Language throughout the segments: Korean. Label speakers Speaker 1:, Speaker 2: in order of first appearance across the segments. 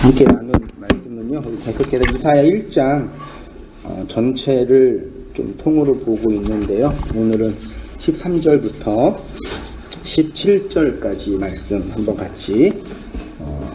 Speaker 1: 함께 나눈 말씀은요, 계속해서 이사야 1장 전체를 좀 통으로 보고 있는데요. 오늘은 13절부터 17절까지 말씀 한번 같이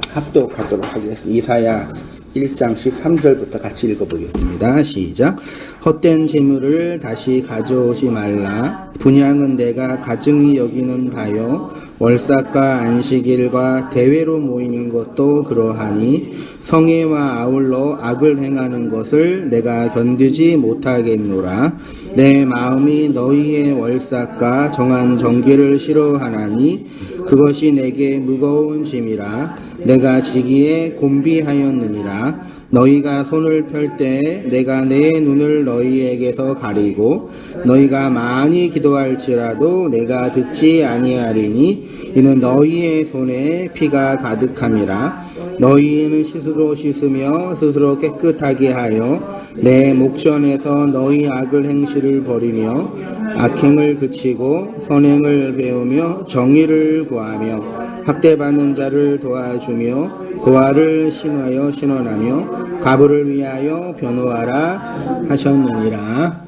Speaker 1: 합독하도록 하겠습니다. 이사야 1장 13절부터 같이 읽어보겠습니다. 시작. 헛된 재물을 다시 가져오지 말라. 분향은 내가 가증히 여기는 바요. 월삭과 안식일과 대회로 모이는 것도 그러하니 성회와 아울러 악을 행하는 것을 내가 견디지 못하겠노라. 내 마음이 너희의 월삭과 정한 정기를 싫어하나니 그것이 내게 무거운 짐이라. 내가 지기에 곤비하였느니라. 너희가 손을 펼 때 내가 내 눈을 너희에게서 가리고 너희가 많이 기도할지라도 내가 듣지 아니하리니 이는 너희의 손에 피가 가득함이라. 너희는 스스로 씻으며 스스로 깨끗하게 하여 내 목전에서 너희 악을 행실을 버리며 악행을 그치고 선행을 배우며 정의를 구하며 학대받는 자를 도와주며 고아를 신하여 신원하며 가부를 위하여 변호하라 하셨느니라.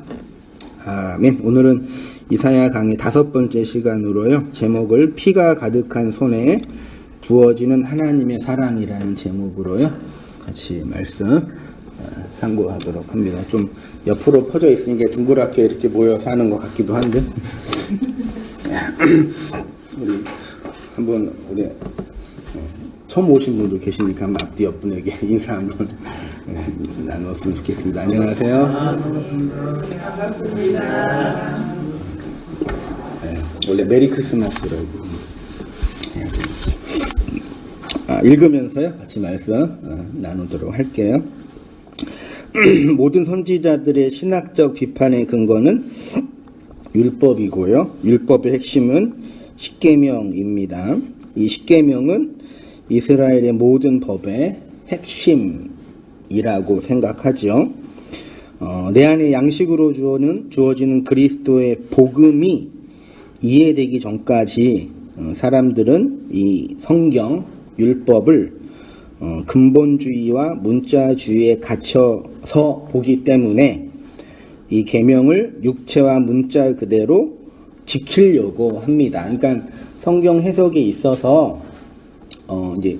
Speaker 1: 아멘. 오늘은 이사야 강의 5번째 시간으로요. 제목을 피가 가득한 손에 부어지는 하나님의 사랑이라는 제목으로요. 같이 말씀 상고하도록 합니다. 좀 옆으로 퍼져 있으니까 둥그랗게 이렇게 모여서 하는 것 같기도 한데 우리 한번 우리 처음 오신 분도 계시니까 한번 앞뒤 옆분에게 인사 한번 나눴으면 좋겠습니다. 안녕하세요. 반갑습니다. 원래 메리 크리스마스라고 읽으면서요 같이 말씀 나누도록 할게요. 모든 선지자들의 신학적 비판의 근거는 율법이고요. 율법의 핵심은 십계명입니다. 이 십계명은 이스라엘의 모든 법의 핵심이라고 생각하죠. 내 안에 양식으로 주어지는 그리스도의 복음이 이해되기 전까지 사람들은 이 성경, 율법을 근본주의와 문자주의에 갇혀서 보기 때문에 이 계명을 육체와 문자 그대로 지키려고 합니다. 그러니까 성경 해석에 있어서 이제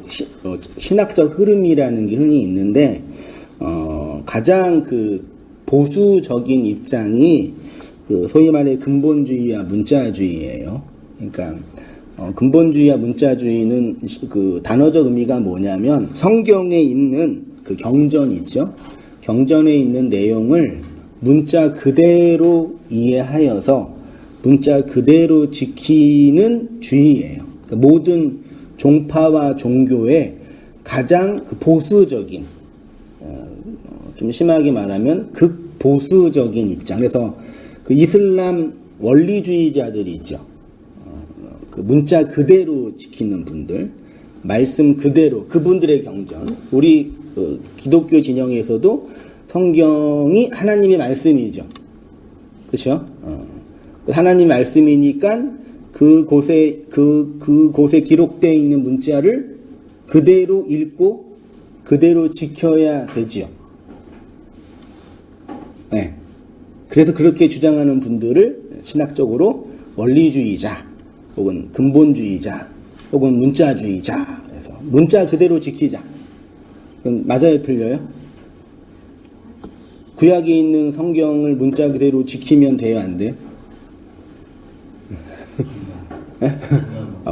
Speaker 1: 신학적 흐름이라는 게 흔히 있는데 가장 그 보수적인 입장이 그 소위 말해 근본주의와 문자주의예요. 그러니까 근본주의와 문자주의는 그 단어적 의미가 뭐냐면 성경에 있는 그 경전 있죠. 경전에 있는 내용을 문자 그대로 이해하여서 문자 그대로 지키는 주의예요. 그러니까 모든 종파와 종교의 가장 그 보수적인, 좀 심하게 말하면 극보수적인 입장. 그래서 그 이슬람 원리주의자들이 있죠. 그 문자 그대로 지키는 분들, 말씀 그대로, 그분들의 경전. 우리 기독교 진영에서도 성경이 하나님의 말씀이죠. 그렇죠? 하나님 말씀이니까 그곳에 기록되어 있는 문자를 그대로 읽고 그대로 지켜야 되지요. 네. 그래서 그렇게 주장하는 분들을 신학적으로 원리주의자 혹은 근본주의자 혹은 문자주의자, 그래서 문자 그대로 지키자. 그럼 맞아요, 틀려요? 구약에 있는 성경을 문자 그대로 지키면 돼요, 안 돼요?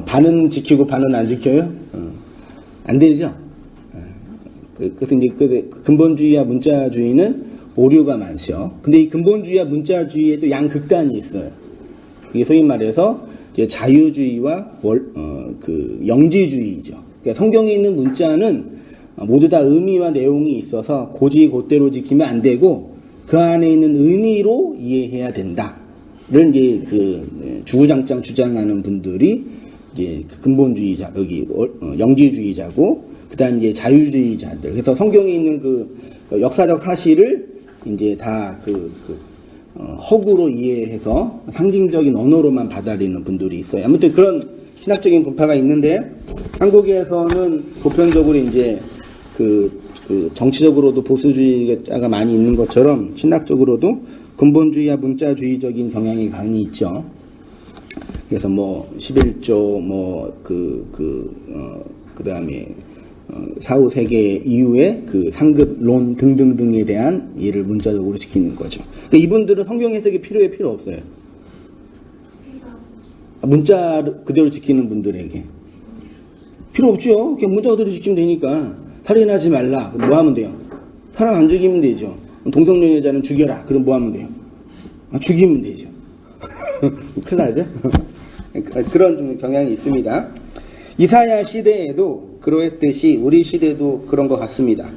Speaker 1: 반은 지키고 반은 안 지켜요? 안 되죠? 그래서 이제 근본주의와 문자주의는 오류가 많죠. 근데 이 근본주의와 문자주의에도 양극단이 있어요. 이게 소위 말해서 이제 자유주의와 그 영지주의죠. 그러니까 성경에 있는 문자는 모두 다 의미와 내용이 있어서 곧대로 지키면 안 되고 그 안에 있는 의미로 이해해야 된다. 를 이제 그 주구장창 주장하는 분들이 이제 그 근본주의자, 여기 영지주의자고, 그다음 이제 자유주의자들. 그래서 성경에 있는 그 역사적 사실을 이제 다 허구로 이해해서 상징적인 언어로만 받아들이는 분들이 있어요. 아무튼 그런 신학적인 분파가 있는데 한국에서는 보편적으로 이제 그 정치적으로도 보수주의자가 많이 있는 것처럼 신학적으로도 근본주의와 문자주의적인 경향이 강히 있죠. 그래서 뭐 11조 그다음에 4, 5세계 이후에 그 상급론 등등등에 대한 이해를 문자적으로 지키는 거죠. 그러니까 이분들은 성경 해석이 필요 없어요. 문자 그대로 지키는 분들에게 필요 없죠. 그냥 문자 그대로 지키면 되니까. 살인하지 말라. 뭐 하면 돼요? 사람 안 죽이면 되죠. 동성연애자는 죽여라. 그럼 뭐 하면 돼요? 죽이면 되죠. 큰일 나죠? 그런 좀 경향이 있습니다. 이사야 시대에도 그러했듯이 우리 시대도 그런 것 같습니다.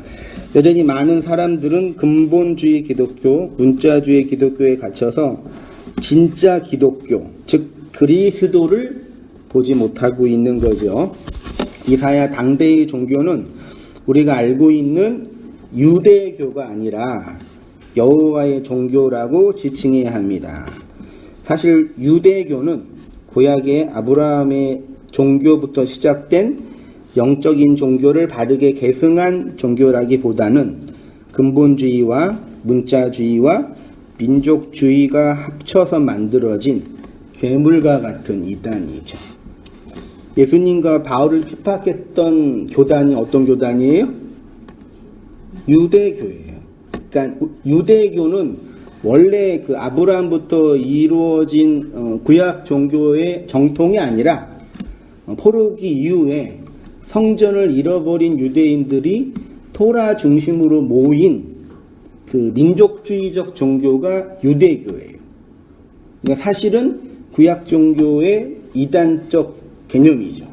Speaker 1: 여전히 많은 사람들은 근본주의 기독교, 문자주의 기독교에 갇혀서 진짜 기독교, 즉 그리스도를 보지 못하고 있는 거죠. 이사야 당대의 종교는 우리가 알고 있는 유대교가 아니라 여호와의 종교라고 지칭해야 합니다. 사실 유대교는 구약의 아브라함의 종교부터 시작된 영적인 종교를 바르게 계승한 종교라기보다는 근본주의와 문자주의와 민족주의가 합쳐서 만들어진 괴물과 같은 이단이죠. 예수님과 바울을 핍박했던 교단이 어떤 교단이에요? 유대교예요. 그러니까 유대교는 원래 그 아브라함부터 이루어진 구약 종교의 정통이 아니라 포로기 이후에 성전을 잃어버린 유대인들이 토라 중심으로 모인 그 민족주의적 종교가 유대교예요. 그러니까 사실은 구약 종교의 이단적 개념이죠.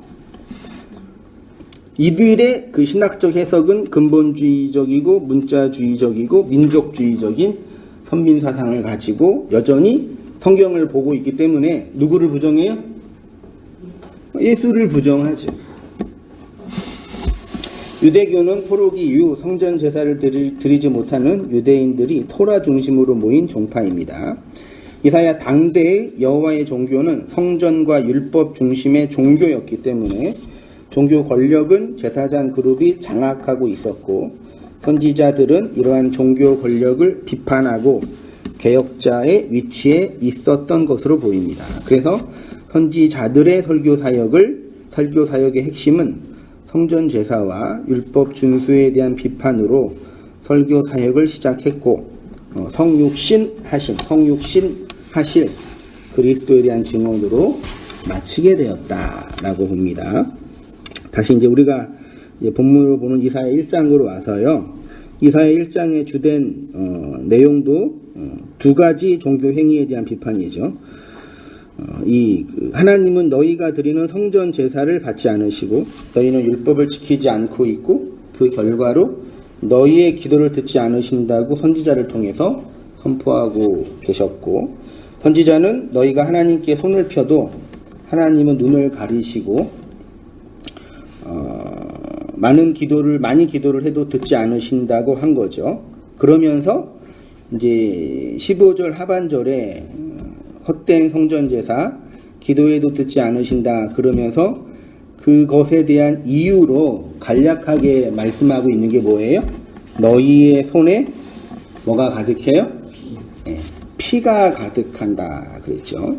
Speaker 1: 이들의 그 신학적 해석은 근본주의적이고 문자주의적이고 민족주의적인 선민사상을 가지고 여전히 성경을 보고 있기 때문에 누구를 부정해요? 예수를 부정하죠. 유대교는 포로기 이후 성전 제사를 드리지 못하는 유대인들이 토라 중심으로 모인 종파입니다. 이사야 당대의 여호와의 종교는 성전과 율법 중심의 종교였기 때문에 종교 권력은 제사장 그룹이 장악하고 있었고 선지자들은 이러한 종교 권력을 비판하고 개혁자의 위치에 있었던 것으로 보입니다. 그래서 선지자들의 설교 사역의 핵심은 성전 제사와 율법 준수에 대한 비판으로 설교 사역을 시작했고 성육신 하실 그리스도에 대한 증언으로 마치게 되었다라고 봅니다. 다시 이제 우리가 이제 본문으로 보는 이사야 1장으로 와서요. 이사야 1장의 주된 내용도 두 가지 종교 행위에 대한 비판이죠. 하나님은 너희가 드리는 성전 제사를 받지 않으시고 너희는 율법을 지키지 않고 있고 그 결과로 너희의 기도를 듣지 않으신다고 선지자를 통해서 선포하고 계셨고 선지자는 너희가 하나님께 손을 펴도 하나님은 눈을 가리시고 많이 기도를 해도 듣지 않으신다고 한 거죠. 그러면서 이제 15절 하반절에 헛된 성전 제사 기도해도 듣지 않으신다 그러면서 그것에 대한 이유로 간략하게 말씀하고 있는 게 뭐예요? 너희의 손에 뭐가 가득해요? 네, 피가 가득한다 그랬죠.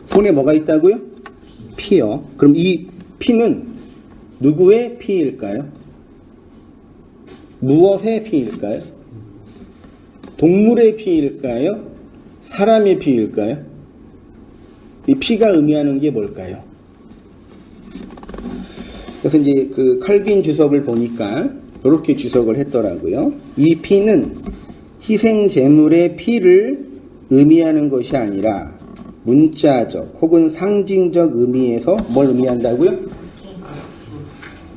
Speaker 1: 손에 뭐가 있다고요? 피요. 그럼 이 피는 누구의 피일까요? 무엇의 피일까요? 동물의 피일까요? 사람의 피일까요? 이 피가 의미하는 게 뭘까요? 그래서 이제 그 칼빈 주석을 보니까 이렇게 주석을 했더라고요. 이 피는 희생 제물의 피를 의미하는 것이 아니라 문자적 혹은 상징적 의미에서 뭘 의미한다고요?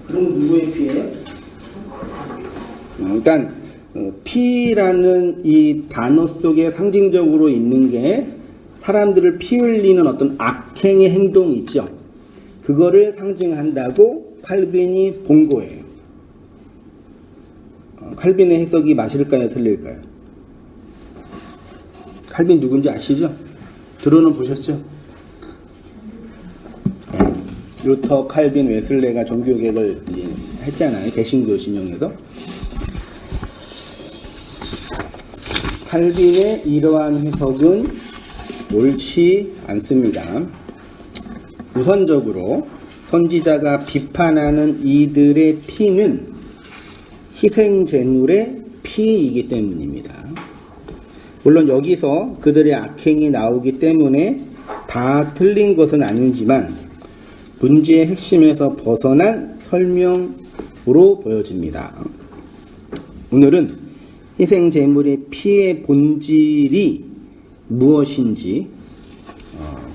Speaker 1: 그럼 누구의 피예요? 그러니까 피라는 이 단어 속에 상징적으로 있는 게 사람들을 피 흘리는 어떤 악행의 행동이 있죠. 그거를 상징한다고 칼빈이 본 거예요. 칼빈의 해석이 맞을까요? 틀릴까요? 칼빈 누군지 아시죠? 들어는 보셨죠? 루터, 칼빈, 웨슬레가 종교개혁을 했잖아요. 개신교 진영에서. 칼빈의 이러한 해석은 옳지 않습니다. 우선적으로 선지자가 비판하는 이들의 피는 희생제물의 피이기 때문입니다. 물론 여기서 그들의 악행이 나오기 때문에 다 틀린 것은 아니지만 문제의 핵심에서 벗어난 설명으로 보여집니다. 오늘은 희생제물의 피의 본질이 무엇인지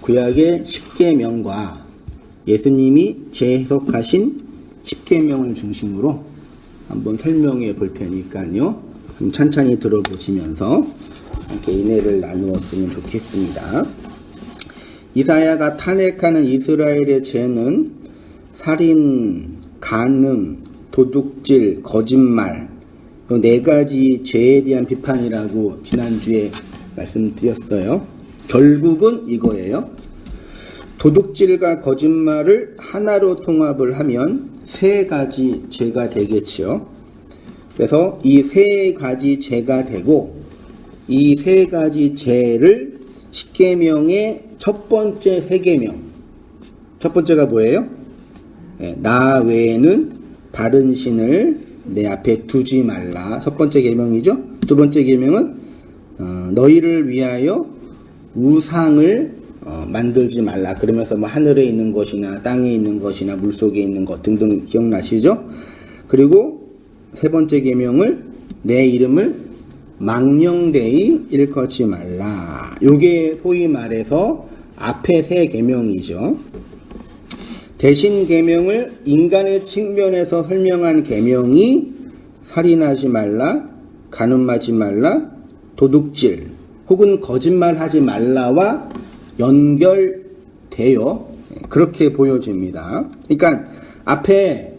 Speaker 1: 구약의 십계명과 예수님이 재해석하신 십계명을 중심으로 한번 설명해 볼 테니까요. 천천히 들어보시면서 함께 인해를 나누었으면 좋겠습니다. 이사야가 탄핵하는 이스라엘의 죄는 살인, 간음, 도둑질, 거짓말, 네 가지 죄에 대한 비판이라고 지난주에 말씀드렸어요. 결국은 이거예요. 도둑질과 거짓말을 하나로 통합을 하면 세 가지 죄가 되겠죠. 그래서 이 세 가지 죄가 되고 이 세 가지 죄를 십계명의 첫 번째 세 계명. 첫 번째가 뭐예요? 나 외에는 다른 신을 내 앞에 두지 말라. 첫 번째 계명이죠. 두 번째 계명은 너희를 위하여 우상을 만들지 말라. 그러면서 뭐 하늘에 있는 것이나 땅에 있는 것이나 물속에 있는 것 등등 기억나시죠? 그리고 세 번째 계명을 내 이름을 망령되이 일컫지 말라. 요게 소위 말해서 앞에 세 계명이죠. 대신 계명을 인간의 측면에서 설명한 계명이 살인하지 말라, 간음하지 말라, 도둑질 혹은 거짓말하지 말라와 연결되어 그렇게 보여집니다. 그러니까 앞에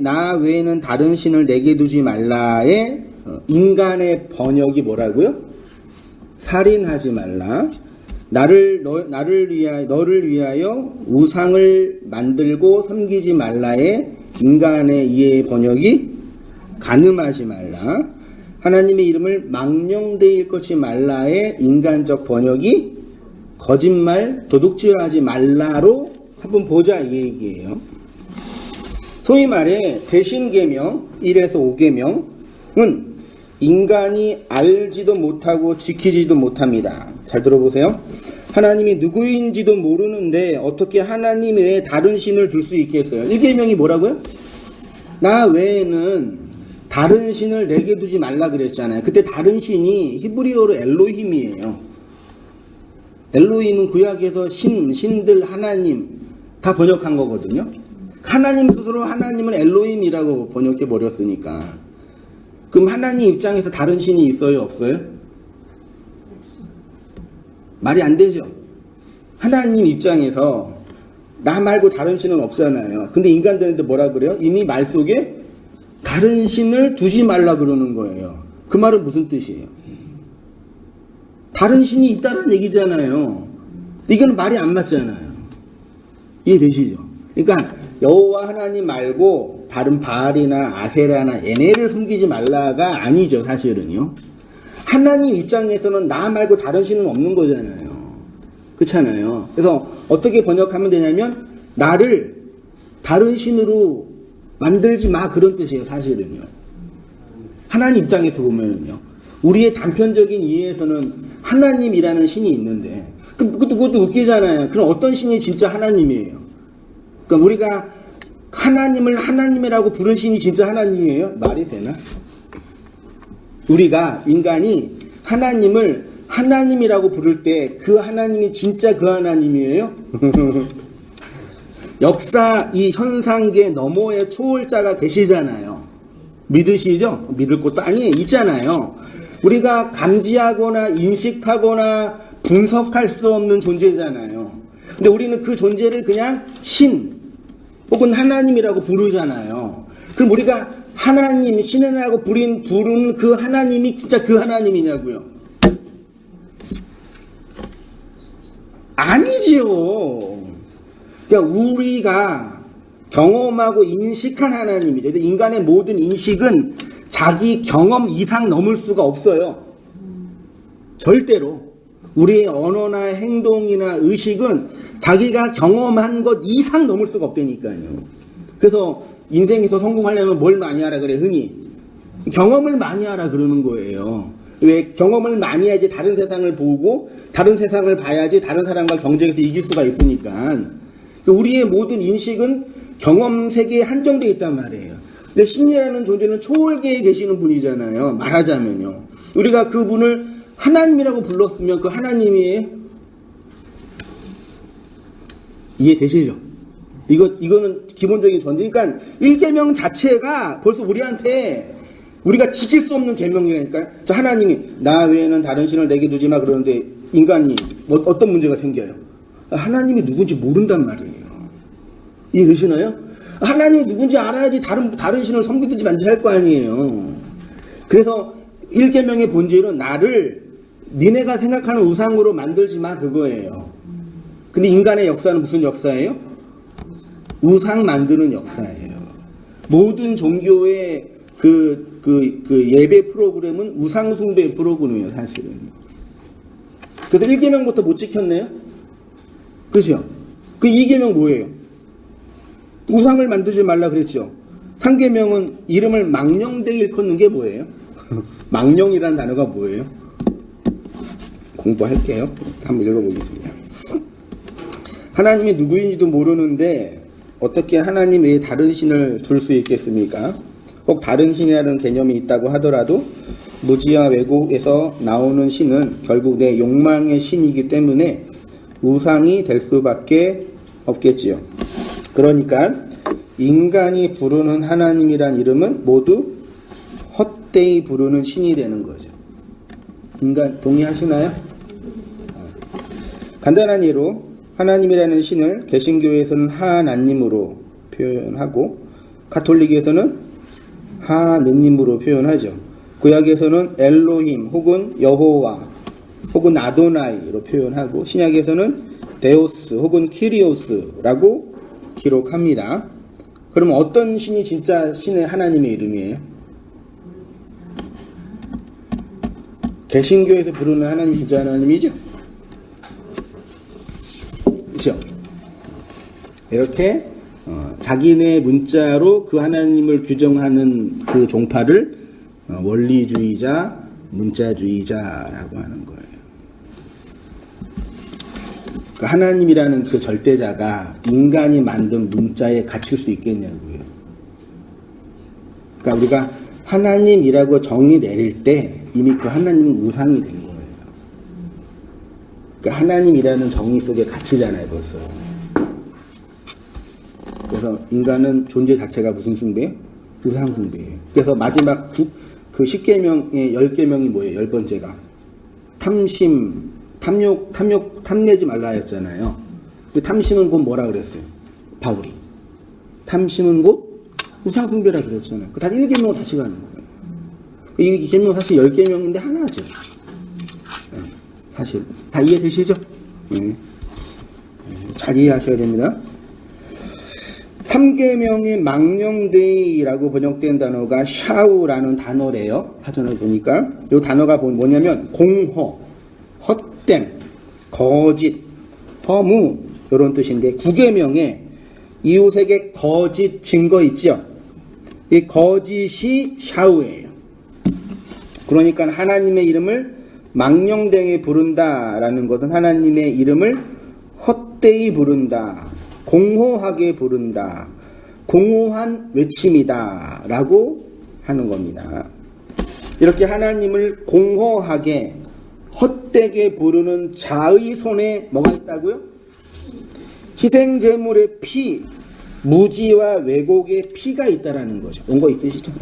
Speaker 1: 나 외에는 다른 신을 내게 두지 말라의 인간의 번역이 뭐라고요? 살인하지 말라. 너를 위하여 우상을 만들고 섬기지 말라의 인간의 이해의 번역이 간음하지 말라. 하나님의 이름을 망령되이 일컫지 말라의 인간적 번역이 거짓말, 도둑질하지 말라로 한번 보자 이 얘기예요. 소위 말해 대신계명 1에서 5계명은 인간이 알지도 못하고 지키지도 못합니다. 잘 들어보세요. 하나님이 누구인지도 모르는데 어떻게 하나님 외에 다른 신을 둘 수 있겠어요? 1계명이 뭐라고요? 나 외에는 다른 신을 내게 두지 말라 그랬잖아요. 그때 다른 신이 히브리어로 엘로힘이에요. 엘로힘은 구약에서 신들, 하나님 다 번역한 거거든요. 하나님 스스로 하나님은 엘로힘이라고 번역해 버렸으니까. 그럼 하나님 입장에서 다른 신이 있어요? 없어요? 말이 안 되죠. 하나님 입장에서 나 말고 다른 신은 없잖아요. 근데 인간들한테 뭐라 그래요? 이미 말 속에 다른 신을 두지 말라 그러는 거예요. 그 말은 무슨 뜻이에요? 다른 신이 있다는 얘기잖아요. 이건 말이 안 맞잖아요. 이해되시죠? 그러니까 여호와 하나님 말고 다른 바알이나 아세라나 얘네를 섬기지 말라가 아니죠. 사실은요. 하나님 입장에서는 나 말고 다른 신은 없는 거잖아요. 그렇잖아요. 그래서 어떻게 번역하면 되냐면 나를 다른 신으로 만들지 마 그런 뜻이에요. 사실은요. 하나님 입장에서 보면은요. 우리의 단편적인 이해에서는 하나님이라는 신이 있는데 그것도 웃기잖아요. 그럼 어떤 신이 진짜 하나님이에요? 그러니까 우리가 하나님을 하나님이라고 부른 신이 진짜 하나님이에요? 말이 되나? 우리가 인간이 하나님을 하나님이라고 부를 때 그 하나님이 진짜 그 하나님이에요? 역사 이 현상계 너머에 초월자가 계시잖아요. 믿으시죠? 믿을 것도 아니에요. 있잖아요. 우리가 감지하거나 인식하거나 분석할 수 없는 존재잖아요. 근데 우리는 그 존재를 그냥 신 혹은 하나님이라고 부르잖아요. 그럼 우리가 하나님, 신이라고 부르는 그 하나님이 진짜 그 하나님이냐고요? 아니지요. 그러니까 우리가 경험하고 인식한 하나님이죠. 인간의 모든 인식은 자기 경험 이상 넘을 수가 없어요. 절대로. 우리의 언어나 행동이나 의식은 자기가 경험한 것 이상 넘을 수가 없다니까요. 그래서 인생에서 성공하려면 뭘 많이 하라 그래, 흔히. 경험을 많이 하라 그러는 거예요. 왜? 경험을 많이 해야지 다른 세상을 보고 다른 세상을 봐야지 다른 사람과 경쟁해서 이길 수가 있으니까. 우리의 모든 인식은 경험 세계에 한정되어 있단 말이에요. 근데 신이라는 존재는 초월계에 계시는 분이잖아요. 말하자면요. 우리가 그분을 하나님이라고 불렀으면 그 하나님이 이해되시죠? 이거는 기본적인 전제. 그러니까 1계명 자체가 벌써 우리한테 우리가 지킬 수 없는 계명이라니까요. 자, 하나님이 나 외에는 다른 신을 내게 두지 마 그러는데 인간이 어떤 문제가 생겨요? 하나님이 누군지 모른단 말이에요. 이해되시나요? 하나님이 누군지 알아야지 다른 신을 섬기든지 만들지 할 거 아니에요. 그래서 1계명의 본질은 나를 니네가 생각하는 우상으로 만들지 마 그거예요. 근데 인간의 역사는 무슨 역사예요? 우상 만드는 역사예요. 모든 종교의 그 예배 프로그램은 우상 숭배 프로그램이에요, 사실은. 그래서 1계명부터 못 지켰네요? 그죠? 그 2계명 뭐예요? 우상을 만들지 말라 그랬죠? 3계명은 이름을 망령되게 일컫는 게 뭐예요? 망령이라는 단어가 뭐예요? 공부할게요. 한번 읽어보겠습니다. 하나님이 누구인지도 모르는데 어떻게 하나님 외에 다른 신을 둘 수 있겠습니까? 혹 다른 신이라는 개념이 있다고 하더라도 무지와 왜곡에서 나오는 신은 결국 내 욕망의 신이기 때문에 우상이 될 수밖에 없겠지요. 그러니까 인간이 부르는 하나님이란 이름은 모두 헛되이 부르는 신이 되는 거죠. 인간 동의하시나요? 간단한 예로 하나님이라는 신을 개신교에서는 하나님으로 표현하고 가톨릭에서는 하느님으로 표현하죠. 구약에서는 엘로힘 혹은 여호와 혹은 아도나이로 표현하고 신약에서는 데오스 혹은 키리오스라고 기록합니다. 그럼 어떤 신이 진짜 신의 하나님의 이름이에요? 개신교에서 부르는 하나님 진짜 하나님이죠? 그렇죠? 이렇게 자기네 문자로 그 하나님을 규정하는 그 종파를 원리주의자, 문자주의자라고 하는 거예요. 그 하나님이라는 그 절대자가 인간이 만든 문자에 갇힐 수 있겠냐고요. 그러니까 우리가 하나님이라고 정의 내릴 때 이미 그 하나님은 우상이 된 거예요. 그러니까 하나님이라는 정의 속에 갇히잖아요, 벌써. 그래서 인간은 존재 자체가 무슨 숭배예요? 우상 숭배예요. 그래서 마지막 그 10계명의 10계명이 뭐예요? 10번째가 탐심, 탐내지 말라 했잖아요. 탐심은 곧 뭐라 그랬어요? 바울이. 탐심은 곧 우상 숭배라 그랬잖아요. 그 다시 1계명으로 다시 가는 거예요. 이 계명 사실 10계명인데 하나죠. 사실 다 이해되시죠? 잘 이해하셔야 됩니다. 3계명의 망령되이라고 번역된 단어가 샤우라는 단어래요. 사전을 보니까 이 단어가 뭐냐면 공허, 헛됨, 거짓, 허무 이런 뜻인데 9계명에 이웃에게 거짓 증거 있죠. 이 거짓이 샤우예요. 그러니까 하나님의 이름을 망령되게 부른다라는 것은 하나님의 이름을 헛되이 부른다, 공허하게 부른다, 공허한 외침이다 라고 하는 겁니다. 이렇게 하나님을 공허하게 헛되게 부르는 자의 손에 뭐가 있다고요? 희생제물의 피, 무지와 왜곡의 피가 있다라는 거죠. 온 거 있으시죠?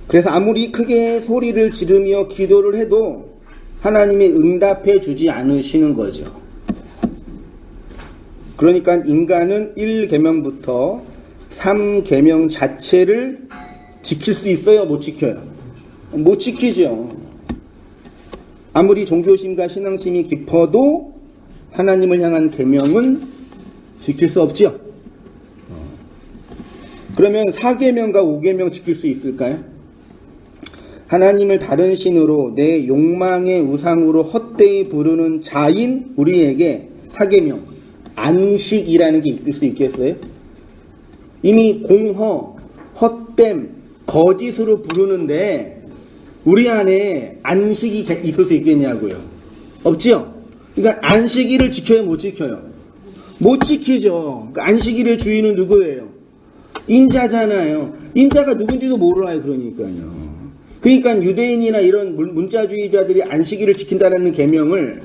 Speaker 1: 그래서 아무리 크게 소리를 지르며 기도를 해도 하나님이 응답해 주지 않으시는 거죠. 그러니까 인간은 1계명부터 3계명 자체를 지킬 수 있어요? 못 지켜요? 못 지키죠. 아무리 종교심과 신앙심이 깊어도 하나님을 향한 계명은 지킬 수 없지요. 그러면 4계명과 5계명 지킬 수 있을까요? 하나님을 다른 신으로 내 욕망의 우상으로 헛되이 부르는 자인 우리에게 4계명, 안식이라는 게 있을 수 있겠어요? 이미 공허, 헛됨, 거짓으로 부르는데 우리 안에 안식이 있을 수 있겠냐고요? 없지요? 그러니까 안식일을 지켜요, 못 지켜요? 못 지키죠. 그러니까 안식일의 주인은 누구예요? 인자잖아요. 인자가 누군지도 몰라요. 그러니까 유대인이나 이런 문자주의자들이 안식일을 지킨다는 계명을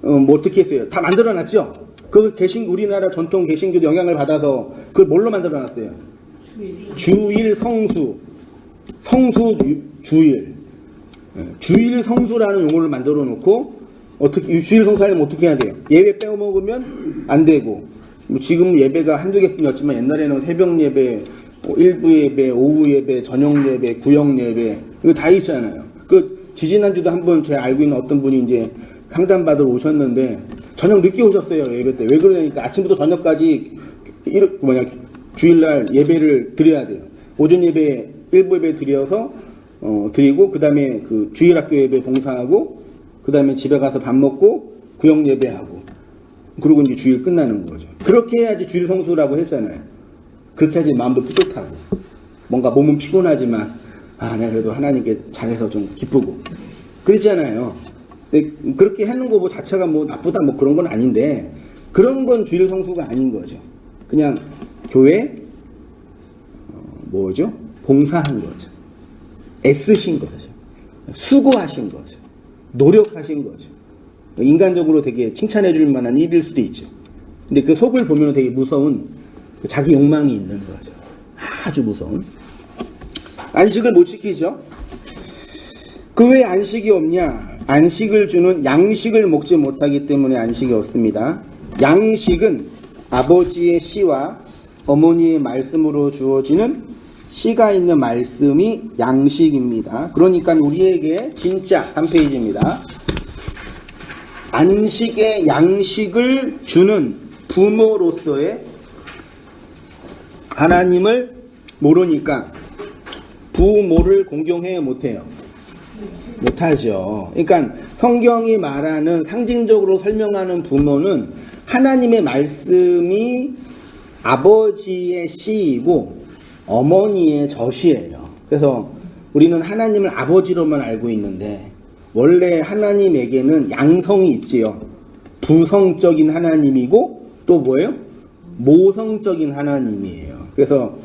Speaker 1: 뭐 어떻게 했어요? 다 만들어놨죠. 그 우리나라 전통 개신교도 영향을 받아서 그걸 뭘로 만들어놨어요? 주일 성수 주일. 주일 성수라는 용어를 만들어 놓고 어떻게 주일 성수하려면 어떻게 해야 돼요? 예배 빼먹으면 안 되고. 지금 예배가 한두 개뿐이었지만 옛날에는 새벽 예배, 일부 예배, 오후 예배, 저녁 예배, 구역 예배 이거 다 있잖아요. 그 지지난주도 한번 제가 알고 있는 어떤 분이 이제 상담받으러 오셨는데 저녁 늦게 오셨어요. 예배 때. 왜 그러냐니까 아침부터 저녁까지 주일날 예배를 드려야 돼요. 오전 예배 일부 예배 드려서 드리고 그 다음에 그 주일학교 예배 봉사하고 그 다음에 집에 가서 밥 먹고 구역 예배하고 그리고 이제 주일 끝나는 거죠. 그렇게 해야지 주일 성수라고 했잖아요. 그렇게 해야지 마음도 뿌듯하고 뭔가 몸은 피곤하지만 내가 그래도 하나님께 잘해서 좀 기쁘고 그렇잖아요. 근데 그렇게 하는 거 뭐 자체가 뭐 나쁘다 뭐 그런 건 아닌데 그런 건 주일 성수가 아닌 거죠. 그냥 교회 뭐죠? 봉사한 거죠. 애쓰신 거죠. 수고하신 거죠. 노력하신 거죠. 인간적으로 되게 칭찬해 줄 만한 일일 수도 있죠. 근데 그 속을 보면 되게 무서운 자기 욕망이 있는 거죠. 아주 무서운. 안식을 못 지키죠. 그 왜 안식이 없냐? 안식을 주는 양식을 먹지 못하기 때문에 안식이 없습니다. 양식은 아버지의 씨와 어머니의 말씀으로 주어지는 씨가 있는 말씀이 양식입니다. 그러니까 우리에게 진짜 한 페이지입니다. 안식의 양식을 주는 부모로서의 하나님을 모르니까 부모를 공경해야 못해요. 못하죠. 그러니까 성경이 말하는 상징적으로 설명하는 부모는 하나님의 말씀이 아버지의 씨이고 어머니의 젖이에요. 그래서 우리는 하나님을 아버지로만 알고 있는데 원래 하나님에게는 양성이 있지요. 부성적인 하나님이고 또 뭐예요? 모성적인 하나님이에요. 그래서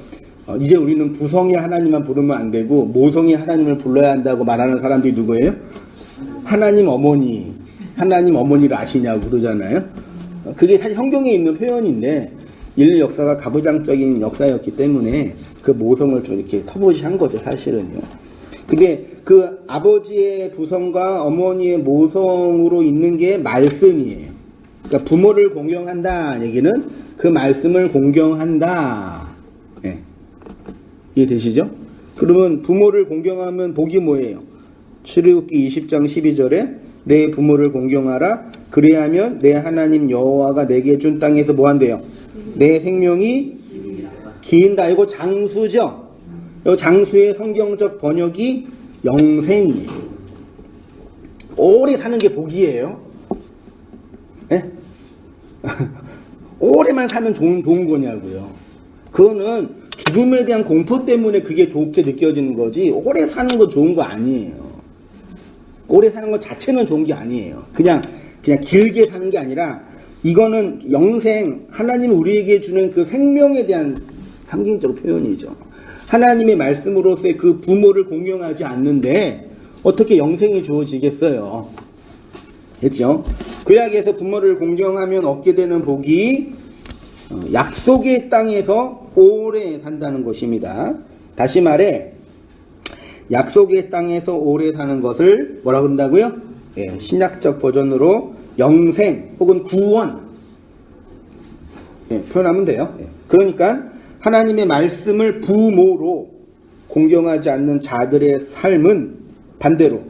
Speaker 1: 이제 우리는 부성의 하나님만 부르면 안 되고 모성의 하나님을 불러야 한다고 말하는 사람들이 누구예요? 하나님 어머니, 하나님 어머니를 아시냐고 그러잖아요. 그게 사실 성경에 있는 표현인데 인류 역사가 가부장적인 역사였기 때문에 그 모성을 좀 이렇게 터부시한 거죠, 사실은요. 근데 그 아버지의 부성과 어머니의 모성으로 있는 게 말씀이에요. 그러니까 부모를 공경한다 얘기는 그 말씀을 공경한다. 네. 이해되시죠? 그러면 부모를 공경하면 복이 뭐예요? 출애굽기 20장 12절에 내 부모를 공경하라. 그래야면 내 하나님 여호와가 내게 준 땅에서 뭐 한대요? 내 생명이 기인다. 이거 장수죠? 이 장수의 성경적 번역이 영생이에요. 오래 사는 게 복이에요. 네? 오래만 살면 좋은 거냐고요. 그거는 죽음에 대한 공포 때문에 그게 좋게 느껴지는 거지 오래 사는 건 좋은 거 아니에요. 오래 사는 것 자체는 좋은 게 아니에요. 그냥 길게 사는 게 아니라 이거는 영생, 하나님이 우리에게 주는 그 생명에 대한 상징적 표현이죠. 하나님의 말씀으로서의 그 부모를 공경하지 않는데 어떻게 영생이 주어지겠어요? 됐죠? 구약에서 부모를 공경하면 얻게 되는 복이 약속의 땅에서 오래 산다는 것입니다. 다시 말해 약속의 땅에서 오래 사는 것을 뭐라 그런다고요? 예, 신약적 버전으로 영생 혹은 구원 표현하면 돼요. 그러니까 하나님의 말씀을 부모로 공경하지 않는 자들의 삶은 반대로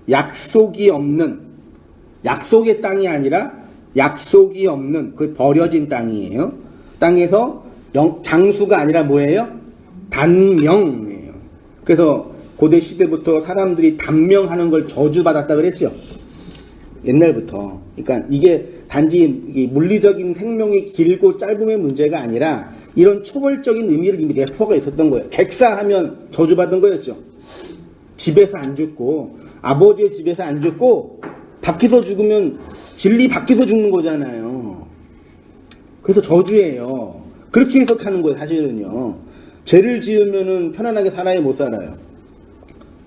Speaker 1: 약속이 없는, 약속의 땅이 아니라 약속이 없는 그 버려진 땅이에요. 땅에서 장수가 아니라 뭐예요? 단명이에요. 그래서 고대 시대부터 사람들이 단명하는 걸 저주받았다 그랬죠. 옛날부터. 그러니까 이게 단지 물리적인 생명이 길고 짧음의 문제가 아니라 이런 초벌적인 의미를 이미 내포가 있었던 거예요. 객사하면 저주받은 거였죠. 집에서 안 죽고, 아버지의 집에서 안 죽고, 밖에서 죽으면 진리 밖에서 죽는 거잖아요. 그래서 저주예요. 그렇게 해석하는 거예요, 사실은요. 죄를 지으면은 편안하게 살아야 못 살아요.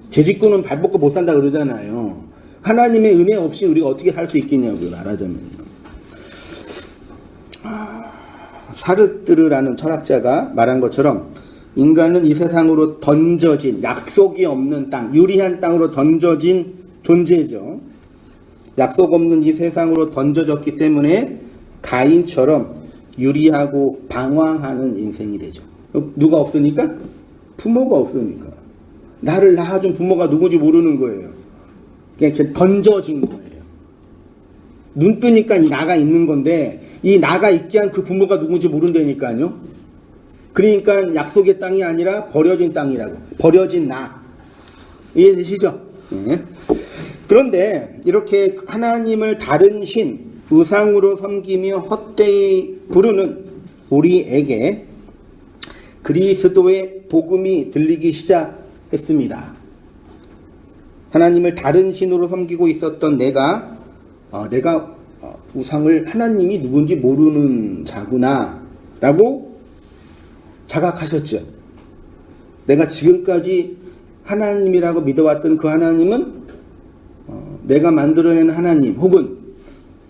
Speaker 1: 죄 짓고는 발 뻗고 못 산다 그러잖아요. 하나님의 은혜 없이 우리가 어떻게 살 수 있겠냐고요, 말하자면요. 사르트르라는 철학자가 말한 것처럼 인간은 이 세상으로 던져진, 약속이 없는 땅, 유리한 땅으로 던져진 존재죠. 약속 없는 이 세상으로 던져졌기 때문에 가인처럼 유리하고 방황하는 인생이 되죠. 누가 없으니까? 부모가 없으니까. 나를 낳아준 부모가 누군지 모르는 거예요. 그냥 던져진 거예요. 눈 뜨니까 이 나가 있는 건데 이 나가 있게 한 그 부모가 누군지 모른다니까요. 그러니까 약속의 땅이 아니라 버려진 땅이라고. 버려진 나. 이해되시죠? 네. 그런데 이렇게 하나님을 다른 신, 우상으로 섬기며 헛되이 부르는 우리에게 그리스도의 복음이 들리기 시작했습니다. 하나님을 다른 신으로 섬기고 있었던 내가 우상을 하나님이 누군지 모르는 자구나 라고 자각하셨죠. 내가 지금까지 하나님이라고 믿어왔던 그 하나님은 내가 만들어낸 하나님 혹은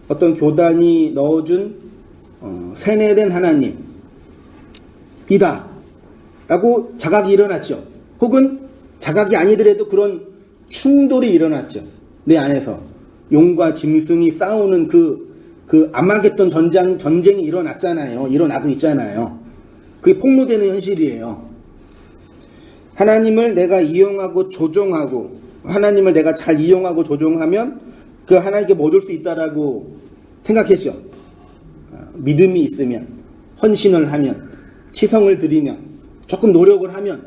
Speaker 1: 어떤 교단이 넣어준 세뇌된 하나님이다 라고 자각이 일어났죠. 혹은 자각이 아니더라도 그런 충돌이 일어났죠. 내 안에서 용과 짐승이 싸우는 그 아마겟돈 전쟁이 일어났잖아요. 일어나고 있잖아요. 그게 폭로되는 현실이에요. 하나님을 내가 이용하고 조종하고 하나님을 내가 잘 이용하고 조종하면 그 하나님께 뭐 얻을 수 있다라고 생각했죠. 믿음이 있으면, 헌신을 하면, 치성을 드리면, 조금 노력을 하면,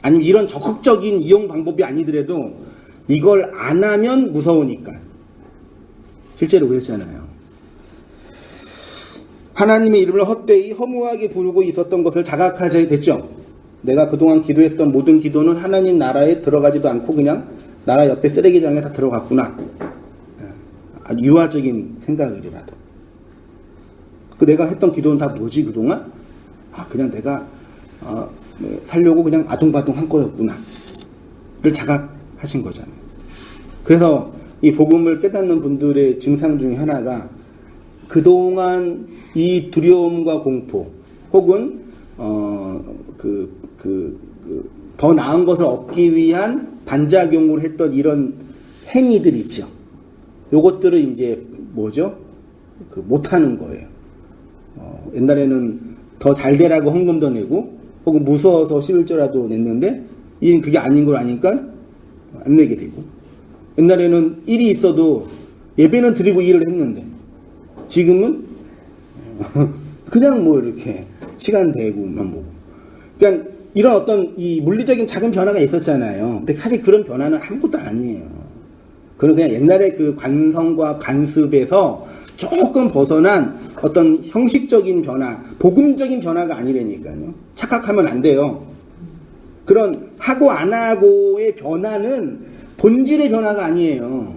Speaker 1: 아니면 이런 적극적인 이용 방법이 아니더라도 이걸 안 하면 무서우니까. 실제로 그랬잖아요. 하나님의 이름을 헛되이 허무하게 부르고 있었던 것을 자각하게 됐죠. 내가 그동안 기도했던 모든 기도는 하나님 나라에 들어가지도 않고 그냥 나라 옆에 쓰레기장에 다 들어갔구나. 아주 유아적인 생각이라도. 내가 했던 기도는 다 뭐지 그동안? 그냥 내가 살려고 그냥 아둥바둥 한 거였구나. 를 자각하신 거잖아요. 그래서 이 복음을 깨닫는 분들의 증상 중에 하나가 그동안 이 두려움과 공포 혹은 더 나은 것을 얻기 위한 반작용을 했던 이런 행위들 있죠. 요것들을 이제 뭐죠? 못하는 거예요. 옛날에는 더 잘 되라고 헌금도 내고 혹은 무서워서 11조라도 냈는데 이젠 그게 아닌 걸 아니까 안 내게 되고, 옛날에는 일이 있어도 예배는 드리고 일을 했는데 지금은 그냥 뭐 이렇게 시간 대고만 보고. 그러니까 이런 어떤 이 물리적인 작은 변화가 있었잖아요. 근데 사실 그런 변화는 아무것도 아니에요. 그건 그냥 옛날의 그 관성과 관습에서 조금 벗어난 어떤 형식적인 변화, 복음적인 변화가 아니라니까요. 착각하면 안 돼요. 그런 하고 안 하고의 변화는 본질의 변화가 아니에요.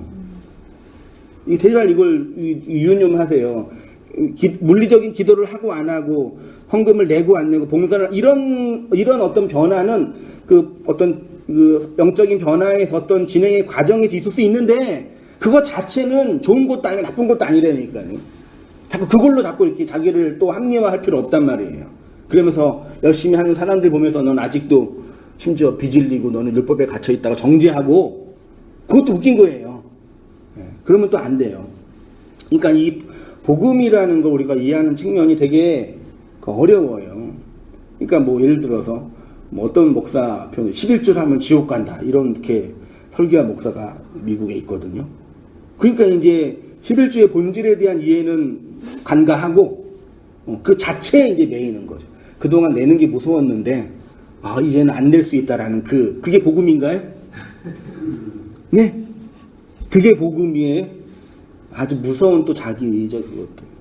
Speaker 1: 제발 이걸 유념하세요. 물리적인 기도를 하고 안 하고 헌금을 내고 안 내고 봉사를 이런 어떤 변화는 어떤 영적인 변화에서 어떤 진행의 과정에서 있을 수 있는데 그거 자체는 좋은 것도 아니고 나쁜 것도 아니라니까요. 자꾸 그걸로 자꾸 이렇게 자기를 또 합리화할 필요 없단 말이에요. 그러면서 열심히 하는 사람들 보면서 넌 아직도 심지어 빚을리고 너는 율법에 갇혀 있다가 정죄하고, 그것도 웃긴 거예요. 그러면 또 안 돼요. 그러니까 이 복음이라는 걸 우리가 이해하는 측면이 되게 어려워요. 그러니까 뭐 예를 들어서 뭐 어떤 목사 표현 11줄 하면 지옥 간다 이렇게 설교한 목사가 미국에 있거든요. 그러니까 이제 11주의 본질에 대한 이해는 간과하고 그 자체에 이제 매이는 거죠. 그동안 내는 게 무서웠는데, 이제는 안 낼 수 있다라는 그게 복음인가요? 네. 그게 복음이에요. 아주 무서운 또 자기의적 것도.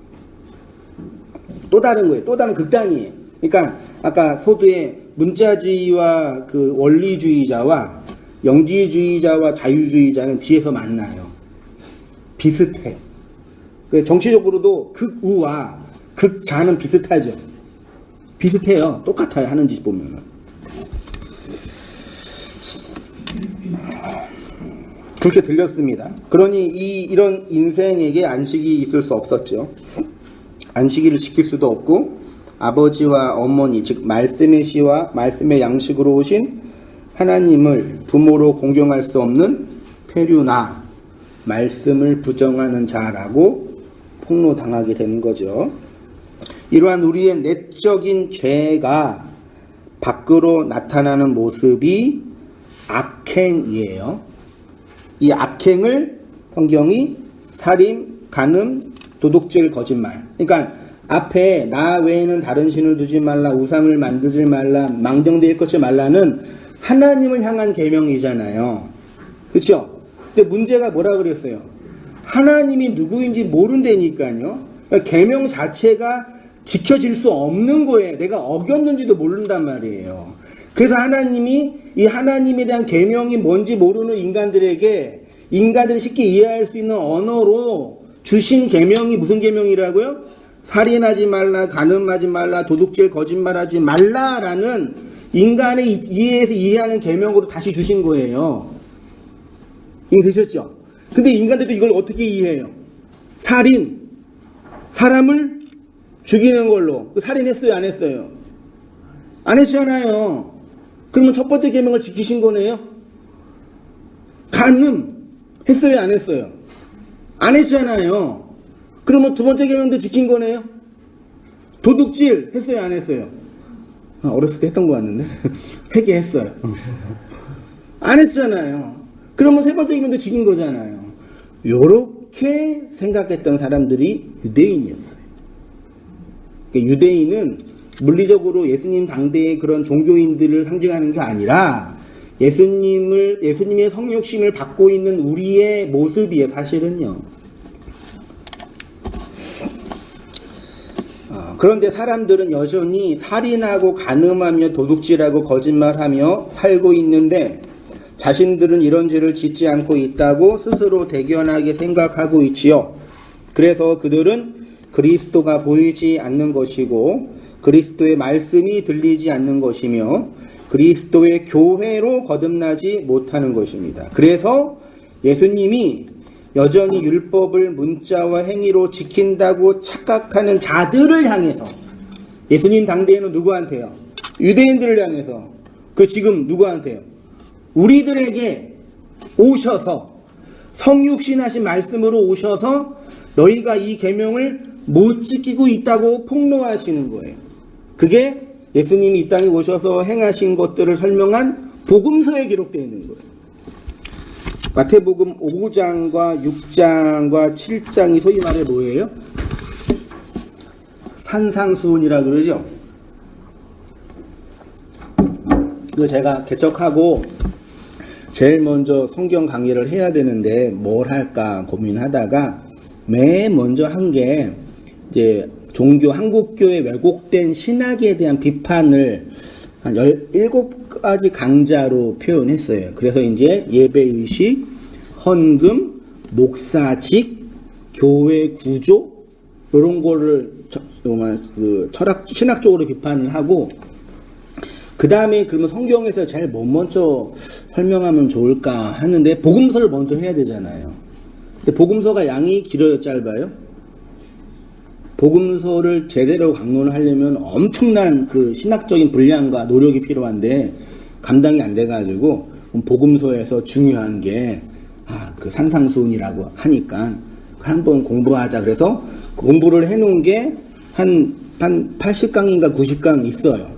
Speaker 1: 또 다른 거예요. 또 다른 극단이에요. 그러니까 아까 소두의 문자주의와 그 원리주의자와 영지주의자와 자유주의자는 뒤에서 만나요. 비슷해. 정치적으로도 극우와 극자는 비슷하죠. 비슷해요. 똑같아요. 하는 짓 보면은. 그렇게 들렸습니다. 그러니 이런 인생에게 안식이 있을 수 없었죠. 안식일을 지킬 수도 없고 아버지와 어머니, 즉 말씀의 씨와 말씀의 양식으로 오신 하나님을 부모로 공경할 수 없는 폐류나 말씀을 부정하는 자라고 폭로당하게 되는 거죠. 이러한 우리의 내적인 죄가 밖으로 나타나는 모습이 악행이에요. 이 악행을 성경이 살인, 간음, 도둑질, 거짓말. 그러니까 앞에 나 외에는 다른 신을 두지 말라, 우상을 만들지 말라, 망령되이 일컫지 말라는 하나님을 향한 계명이잖아요. 그렇죠? 근데 문제가 뭐라 그랬어요? 하나님이 누구인지 모른다니까요. 그러니까 계명 자체가 지켜질 수 없는 거예요. 내가 어겼는지도 모른단 말이에요. 그래서 하나님이 이 하나님에 대한 계명이 뭔지 모르는 인간들이 쉽게 이해할 수 있는 언어로 주신 계명이 무슨 계명이라고요? 살인하지 말라, 간음하지 말라, 도둑질, 거짓말하지 말라라는 인간의 이해에서 이해하는 계명으로 다시 주신 거예요. 이거 되셨죠? 근데 인간들도 이걸 어떻게 이해해요? 살인, 사람을 죽이는 걸로. 살인했어요, 안 했어요? 안 했잖아요. 그러면 첫 번째 계명을 지키신 거네요. 간음 했어요, 안 했어요? 안 했잖아요. 그러면 두 번째 계명도 지킨 거네요. 도둑질 했어요, 안 했어요? 어렸을 때 했던 거 같는데 회개했어요. 안 했잖아요. 그러면 세 번째 계명도 지킨 거잖아요. 요렇게 생각했던 사람들이 유대인이었어요. 그러니까 유대인은 물리적으로 예수님 당대의 그런 종교인들을 상징하는 게 아니라 예수님의 성육신을 받고 있는 우리의 모습이에요, 사실은요. 그런데 사람들은 여전히 살인하고 간음하며 도둑질하고 거짓말하며 살고 있는데 자신들은 이런 죄를 짓지 않고 있다고 스스로 대견하게 생각하고 있지요. 그래서 그들은 그리스도가 보이지 않는 것이고 그리스도의 말씀이 들리지 않는 것이며 그리스도의 교회로 거듭나지 못하는 것입니다. 그래서 예수님이 여전히 율법을 문자와 행위로 지킨다고 착각하는 자들을 향해서, 예수님 당대에는 누구한테요? 유대인들을 향해서, 지금 누구한테요? 우리들에게 오셔서 성육신하신 말씀으로 오셔서 너희가 이 계명을 못 지키고 있다고 폭로하시는 거예요. 그게 예수님이 이 땅에 오셔서 행하신 것들을 설명한 복음서에 기록되어 있는 거예요. 마태복음 5장과 6장과 7장이 소위 말해 뭐예요? 산상수훈이라 그러죠. 이거 제가 개척하고 제일 먼저 성경 강의를 해야 되는데 뭘 할까 고민하다가 맨 먼저 한 게 이제 한국교회 왜곡된 신학에 대한 비판을 한 17가지 강자로 표현했어요. 그래서 이제 예배의식, 헌금, 목사직, 교회 구조, 이런 거를 신학적으로 비판을 하고, 그 다음에 그러면 성경에서 제일 뭐 먼저 설명하면 좋을까 하는데, 복음서를 먼저 해야 되잖아요. 근데 복음서가 양이 길어요, 짧아요? 복음서를 제대로 강론을 하려면 엄청난 그 신학적인 분량과 노력이 필요한데 감당이 안 돼가지고 복음서에서 중요한 게 그 산상수훈이라고 하니까 한번 공부하자. 그래서 공부를 해놓은 게 한 80강인가 90강 있어요.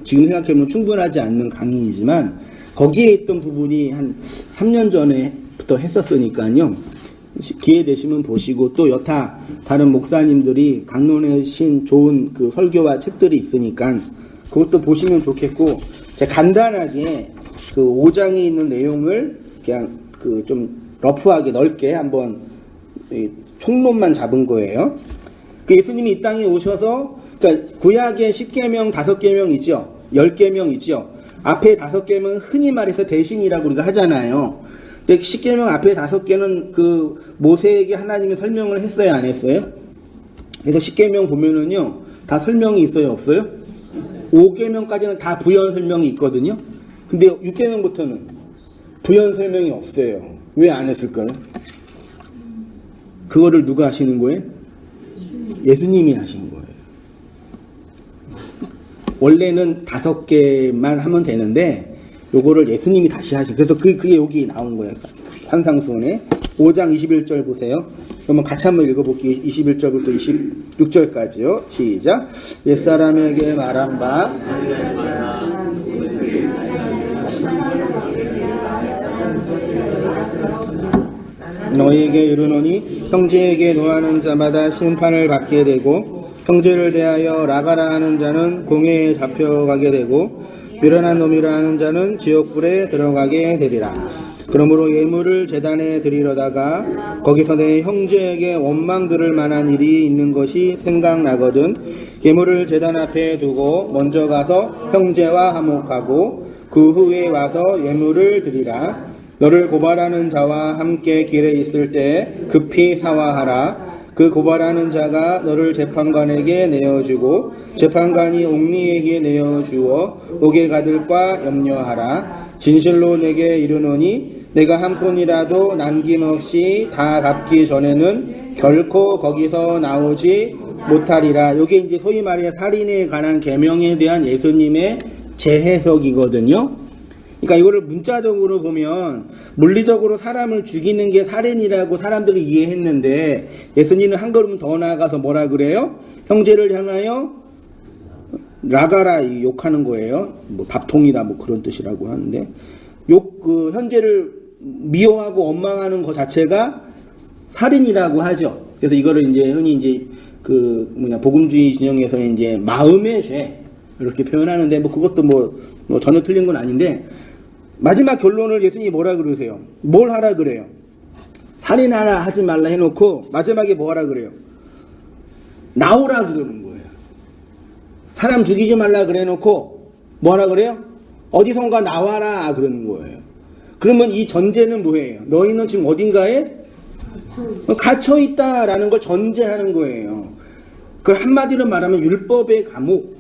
Speaker 1: 지금 생각해보면 충분하지 않는 강의이지만 거기에 있던 부분이 한 3년 전에부터 했었으니까요. 기회 되시면 보시고, 또 여타 다른 목사님들이 강론하신 좋은 그 설교와 책들이 있으니까 그것도 보시면 좋겠고, 제가 간단하게 그 5장에 있는 내용을 그냥 그 좀 러프하게 넓게 한번 총론만 잡은 거예요. 그 예수님이 이 땅에 오셔서, 그러니까 구약에 10계명 5계명 있죠. 10계명 있죠. 앞에 5개는 흔히 말해서 대신이라고 우리가 하잖아요. 근데 10계명 앞에 5개는 그 모세에게 하나님이 설명을 했어요, 안 했어요? 그래서 10계명 보면은요, 다 설명이 있어요, 없어요? 5계명까지는 다 부연 설명이 있거든요. 근데 6계명부터는 부연 설명이 없어요. 왜 안 했을까요? 그거를 누가 하시는 거예요? 예수님이 하신 거예요. 원래는 5개만 하면 되는데 요거를 예수님이 다시 하신, 그래서 그게 여기 나오는 거예요. 산상수훈에 5장 21절 보세요. 그러면 같이 한번 읽어볼게요. 21절부터 26절까지요. 시작. 옛사람에게 말한 바 너희에게 이르노니 형제에게 노하는 자마다 심판을 받게 되고, 형제를 대하여 라가라 하는 자는 공회에 잡혀가게 되고, 미련한 놈이라 하는 자는 지옥불에 들어가게 되리라. 그러므로 예물을 제단에 드리려다가 거기서 내 형제에게 원망 들을 만한 일이 있는 것이 생각나거든 예물을 제단 앞에 두고 먼저 가서 형제와 화목하고 그 후에 와서 예물을 드리라. 너를 고발하는 자와 함께 길에 있을 때 급히 사화하라. 그 고발하는 자가 너를 재판관에게 내어주고 재판관이 옥리에게 내어주어 옥에 가둘까 염려하라. 진실로 내게 이르노니 내가 한 푼이라도 남김없이 다 갚기 전에는 결코 거기서 나오지 못하리라. 이게 이제 소위 말해 살인에 관한 계명에 대한 예수님의 재해석이거든요. 그러니까 이거를 문자적으로 보면 물리적으로 사람을 죽이는 게 살인이라고 사람들이 이해했는데, 예수님은 한 걸음 더 나아가서 뭐라 그래요? 형제를 향하여 라가라 욕하는 거예요. 뭐 밥통이다 뭐 그런 뜻이라고 하는데, 그 현재를 미워하고 원망하는 것 자체가 살인이라고 하죠. 그래서 이거를 이제 흔히 이제 복음주의 진영에서는 이제 마음의 죄 이렇게 표현하는데, 뭐 그것도 뭐 전혀 틀린 건 아닌데, 마지막 결론을 예수님이 뭐라 그러세요? 뭘 하라 그래요? 살인하라 하지 말라 해놓고 마지막에 뭐 하라 그래요? 나오라 그러는 거예요. 사람 죽이지 말라 그래 놓고 뭐 하라 그래요? 어디선가 나와라 그러는 거예요. 그러면 이 전제는 뭐예요? 너희는 지금 어딘가에 갇혀있다라는 걸 전제하는 거예요. 그 한마디로 말하면 율법의 감옥,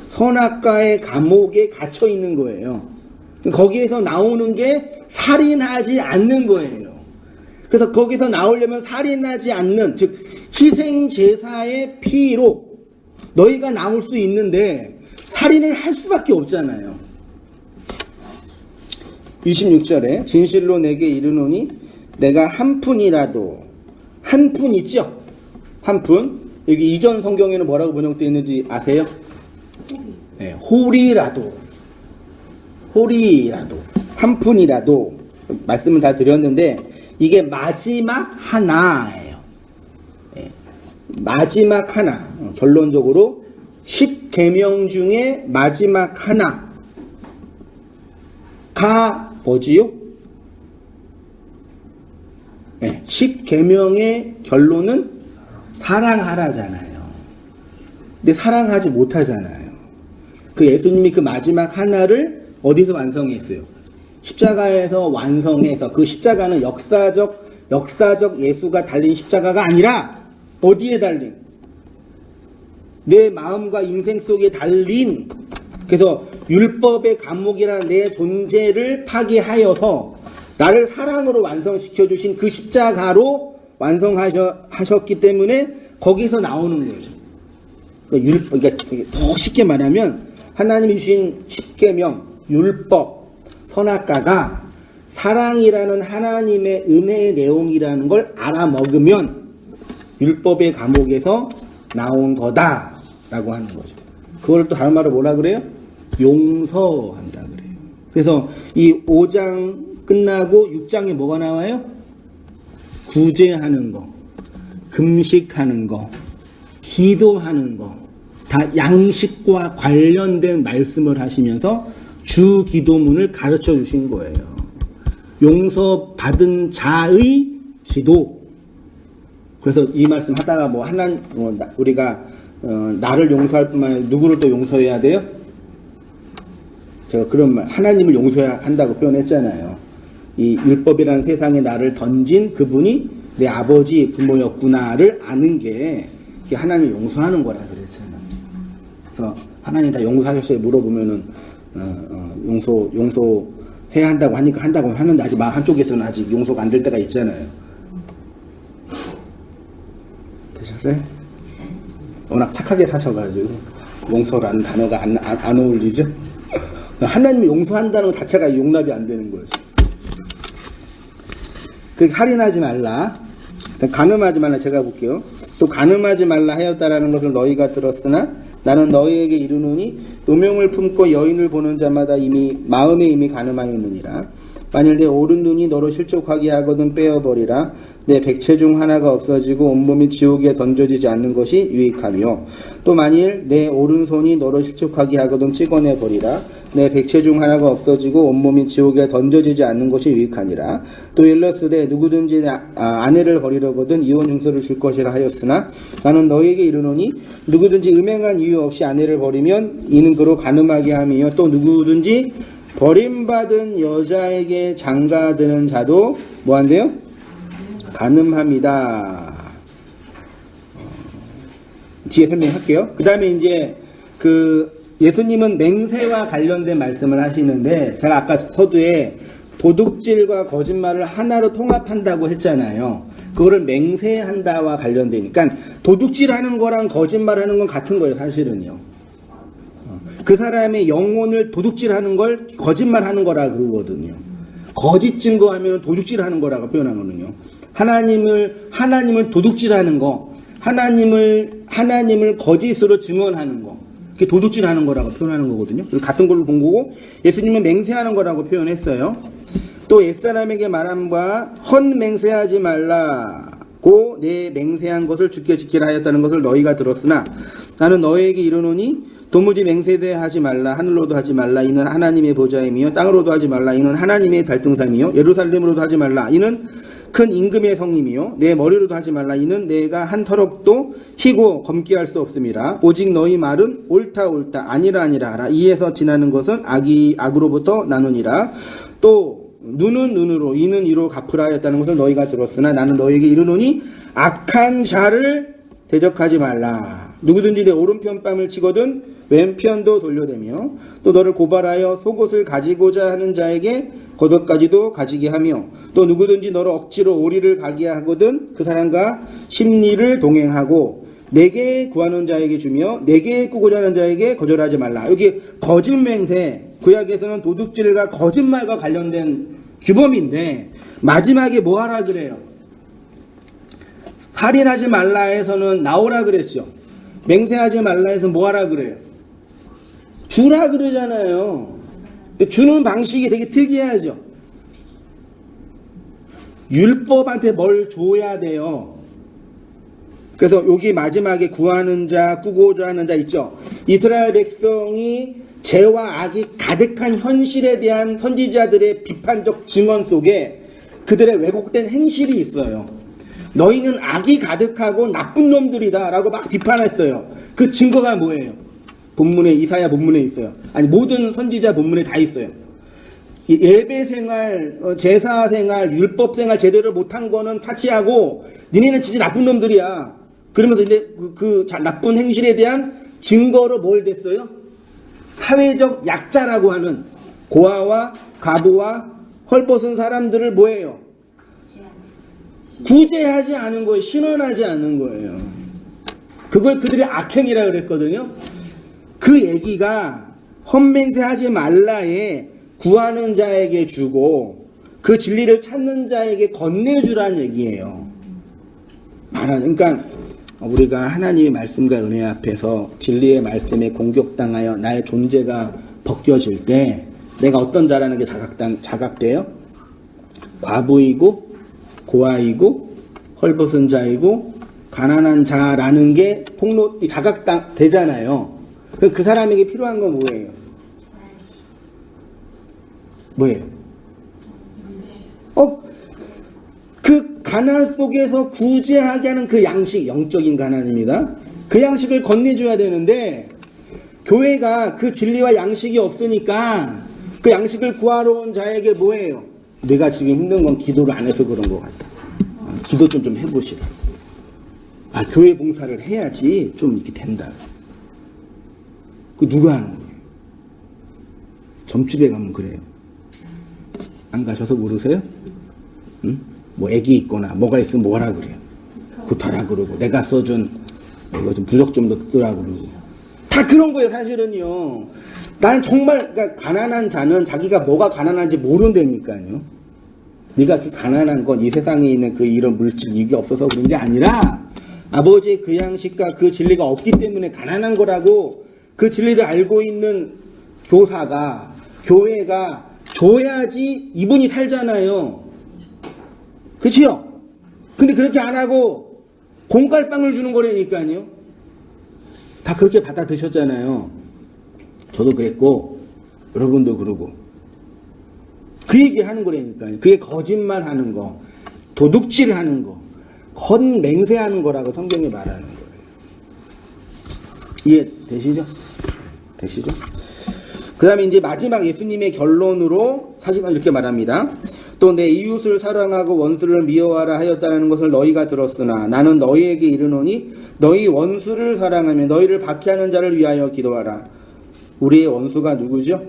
Speaker 1: 선악과의 감옥에 갇혀있는 거예요. 거기에서 나오는 게 살인하지 않는 거예요. 그래서 거기서 나오려면 살인하지 않는, 즉 희생제사의 피로 너희가 나올 수 있는데 살인을 할 수밖에 없잖아요. 26절에 진실로 내게 이르노니 내가 한 푼이라도, 한 푼 있죠? 한 푼. 여기 이전 성경에는 뭐라고 번역되어 있는지 아세요? 네, 홀이라도, 한 푼이라도, 말씀을 다 드렸는데 이게 마지막 하나예요. 네, 마지막 하나. 결론적으로 10계명 중에 마지막 하나가 뭐지요? 네, 10계명의 결론은 사랑하라잖아요. 근데 사랑하지 못하잖아요. 그 예수님이 그 마지막 하나를 어디서 완성했어요? 십자가에서 완성해서, 그 십자가는 역사적 예수가 달린 십자가가 아니라 어디에 달린? 내 마음과 인생 속에 달린, 그래서 율법의 감옥이라는 내 존재를 파괴하여서 나를 사랑으로 완성시켜 주신 그 십자가로 완성하셨기 때문에 거기서 나오는 거죠. 그러니까 더 쉽게 말하면 하나님이 주신 십계명, 율법, 선악과가 사랑이라는 하나님의 은혜의 내용이라는 걸 알아먹으면 율법의 감옥에서 나온 거다라고 하는 거죠. 그걸 또 다른 말로 뭐라 그래요? 용서한다 그래요. 그래서 이 5장 끝나고 6장에 뭐가 나와요? 구제하는 거, 금식하는 거, 기도하는 거, 다 양식과 관련된 말씀을 하시면서 주 기도문을 가르쳐 주신 거예요. 용서받은 자의 기도. 그래서 이 말씀 하다가 우리가 나를 용서할 뿐만 아니라 누구를 또 용서해야 돼요? 제가 그런 말, 하나님을 용서해야 한다고 표현했잖아요. 이 율법이라는 세상에 나를 던진 그분이 내 아버지 부모였구나를 아는 게 하나님을 용서하는 거라 그랬잖아요. 그래서 하나님 다 용서하셨어요? 물어보면은 용서해야 한다고 하니까 한다고 하는데 아직 마음 한쪽에서는 아직 용서가 안 될 때가 있잖아요. 되셨어요? 워낙 착하게 사셔가지고 용서라는 단어가 안 어울리죠? 하나님이 용서한다는 것 자체가 용납이 안 되는 거죠. 그 살인하지 말라, 간음하지 말라. 제가 볼게요. 또 간음하지 말라 하였다라는 것을 너희가 들었으나 나는 너희에게 이르노니 노명을 품고 여인을 보는 자마다 마음에 이미 간음하였느니라. 만일 내 오른 눈이 너로 실족하게 하거든 빼어버리라. 내 백체 중 하나가 없어지고 온몸이 지옥에 던져지지 않는 것이 유익하며, 또 만일 내 오른손이 너로 실족하게 하거든 찍어내버리라. 내 백체 중 하나가 없어지고 온몸이 지옥에 던져지지 않는 것이 유익하니라. 또 일러스되 누구든지 아내를 버리려거든 이혼 증서를 줄 것이라 하였으나 나는 너희에게 이르노니 누구든지 음행한 이유 없이 아내를 버리면 이는 그로 간음하게 하며, 또 누구든지 버림받은 여자에게 장가드는 자도 뭐한대요? 간음합니다. 뒤에 설명할게요. 그 다음에 이제 예수님은 맹세와 관련된 말씀을 하시는데, 제가 아까 서두에 도둑질과 거짓말을 하나로 통합한다고 했잖아요. 그거를 맹세한다와 관련되니까 도둑질하는 거랑 거짓말하는 건 같은 거예요, 사실은요. 그 사람의 영혼을 도둑질하는 걸 거짓말하는 거라 그러거든요. 거짓 증거하면 도둑질하는 거라고 표현하거든요. 하나님을 도둑질하는 거, 하나님을 거짓으로 증언하는 거, 그게 도둑질하는 거라고 표현하는 거거든요. 같은 걸로 본 거고, 예수님은 맹세하는 거라고 표현했어요. 또 옛사람에게 말한 바 헛맹세하지 말라고 내 맹세한 것을 주께 지키라 하였다는 것을 너희가 들었으나 나는 너희에게 이르노니 도무지 맹세하지 말라. 하늘로도 하지 말라. 이는 하나님의 보좌이며, 땅으로도 하지 말라. 이는 하나님의 달등삼이요, 예루살렘으로도 하지 말라. 이는 큰 임금의 성임이요, 내 머리로도 하지 말라. 이는 내가 한 터럭도 희고 검게 할 수 없음이라. 오직 너희 말은 옳다 아니라 하라. 이에서 지나는 것은 악으로부터 나누니라. 또 눈은 눈으로 이는 이로 갚으라 하였다는 것을 너희가 들었으나 나는 너희에게 이르노니 악한 자를 대적하지 말라. 누구든지 내 오른편 뺨을 치거든 왼편도 돌려대며, 또 너를 고발하여 속옷을 가지고자 하는 자에게 겉옷까지도 가지게 하며, 또 누구든지 너를 억지로 오리를 가게 하거든 그 사람과 심리를 동행하고, 내게 구하는 자에게 주며 내게 꾸고자 하는 자에게 거절하지 말라. 여기 거짓맹세, 구약에서는 도둑질과 거짓말과 관련된 규범인데, 마지막에 뭐 하라 그래요? 살인하지 말라에서는 나오라 그랬죠. 맹세하지 말라에서 뭐 하라 그래요? 주라 그러잖아요. 주는 방식이 되게 특이하죠. 율법한테 뭘 줘야 돼요. 그래서 여기 마지막에 구하는 자, 꾸고자 하는 자 있죠. 이스라엘 백성이 죄와 악이 가득한 현실에 대한 선지자들의 비판적 증언 속에 그들의 왜곡된 행실이 있어요. 너희는 악이 가득하고 나쁜 놈들이다 라고 막 비판했어요. 그 증거가 뭐예요? 이사야 본문에 있어요. 아니, 모든 선지자 본문에 다 있어요. 예배 생활, 제사 생활, 율법 생활 제대로 못한 거는 차치하고 니네는 진짜 나쁜 놈들이야. 그러면서 이제 그 나쁜 행실에 대한 증거로 뭘 댔어요? 사회적 약자라고 하는 고아와 과부와 헐벗은 사람들을 뭐예요? 구제하지 않은 거예요. 신원하지 않은 거예요. 그걸 그들이 악행이라고 그랬거든요. 그 얘기가 헛맹세하지 말라에 구하는 자에게 주고 그 진리를 찾는 자에게 건네주라는 얘기예요. 그러니까 우리가 하나님의 말씀과 은혜 앞에서 진리의 말씀에 공격당하여 나의 존재가 벗겨질 때 내가 어떤 자라는 게 자각돼요? 과부이고 고아이고 헐벗은 자이고 가난한 자라는 게 자각 되잖아요. 그 사람에게 필요한 건 뭐예요? 뭐예요? 그 가난 속에서 구제하게 하는 그 양식, 영적인 가난입니다. 그 양식을 건네줘야 되는데 교회가 그 진리와 양식이 없으니까 그 양식을 구하러 온 자에게 뭐예요? 내가 지금 힘든 건 기도를 안 해서 그런 것 같다. 기도 좀 해보시라. 교회 봉사를 해야지 좀 이렇게 된다. 그 누가 하는 거예요? 점집에 가면 그래요. 안 가셔서 모르세요? 응? 뭐 애기 있거나 뭐가 있으면 뭐라 그래요? 구타라 그러고 내가 써준 이거 좀 부적 좀 더 듣더라 그러고 다 그런 거예요. 사실은요. 난 정말 그러니까 가난한 자는 자기가 뭐가 가난한지 모른다니까요. 네가 그 가난한 건 이 세상에 있는 그 이런 물질 이게 없어서 그런 게 아니라 아버지의 그 양식과 그 진리가 없기 때문에 가난한 거라고 그 진리를 알고 있는 교사가 교회가 줘야지 이분이 살잖아요. 그치요? 근데 그렇게 안 하고 공갈빵을 주는 거라니까요. 다 그렇게 받아 드셨잖아요. 저도 그랬고 여러분도 그러고 그 얘기 하는 거라니까요. 그게 거짓말 하는 거, 도둑질 하는 거, 맹세하는 거라고 성경이 말하는 거예요. 이해되시죠? 되시죠? 그 다음에 이제 마지막 예수님의 결론으로 사실은 이렇게 말합니다. 또 내 이웃을 사랑하고 원수를 미워하라 하였다는 것을 너희가 들었으나 나는 너희에게 이르노니 너희 원수를 사랑하며 너희를 박해하는 자를 위하여 기도하라. 우리의 원수가 누구죠?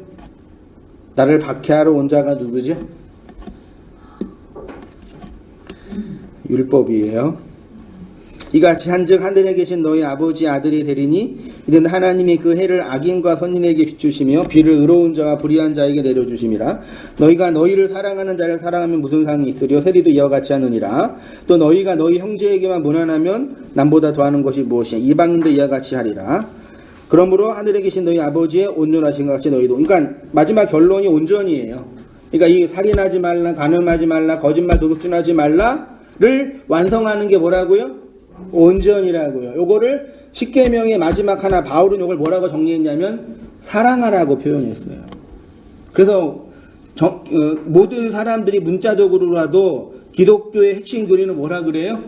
Speaker 1: 나를 박해하러 온 자가 누구죠? 율법이에요. 이같이 한즉 하늘에 계신 너희 아버지 아들이 되리니 이는 하나님이 그 해를 악인과 선인에게 비추시며 비를 의로운 자와 불의한 자에게 내려주심이라. 너희가 너희를 사랑하는 자를 사랑하면 무슨 상이 있으리요? 세리도 이와 같이 하느니라. 또 너희가 너희 형제에게만 무난하면 남보다 더하는 것이 무엇이냐? 이방인도 이와 같이 하리라. 그러므로 하늘에 계신 너희 아버지의 온전하신 것 같이 너희도. 그러니까 마지막 결론이 온전이에요. 그러니까 이 살인하지 말라, 간음하지 말라, 거짓말 도둑질하지 말라를 완성하는 게 뭐라고요? 온전이라고요. 요거를 십계명의 마지막 하나 바울은 요걸 뭐라고 정리했냐면 사랑하라고 표현했어요. 그래서 모든 사람들이 문자적으로라도 기독교의 핵심 교리는 뭐라 그래요?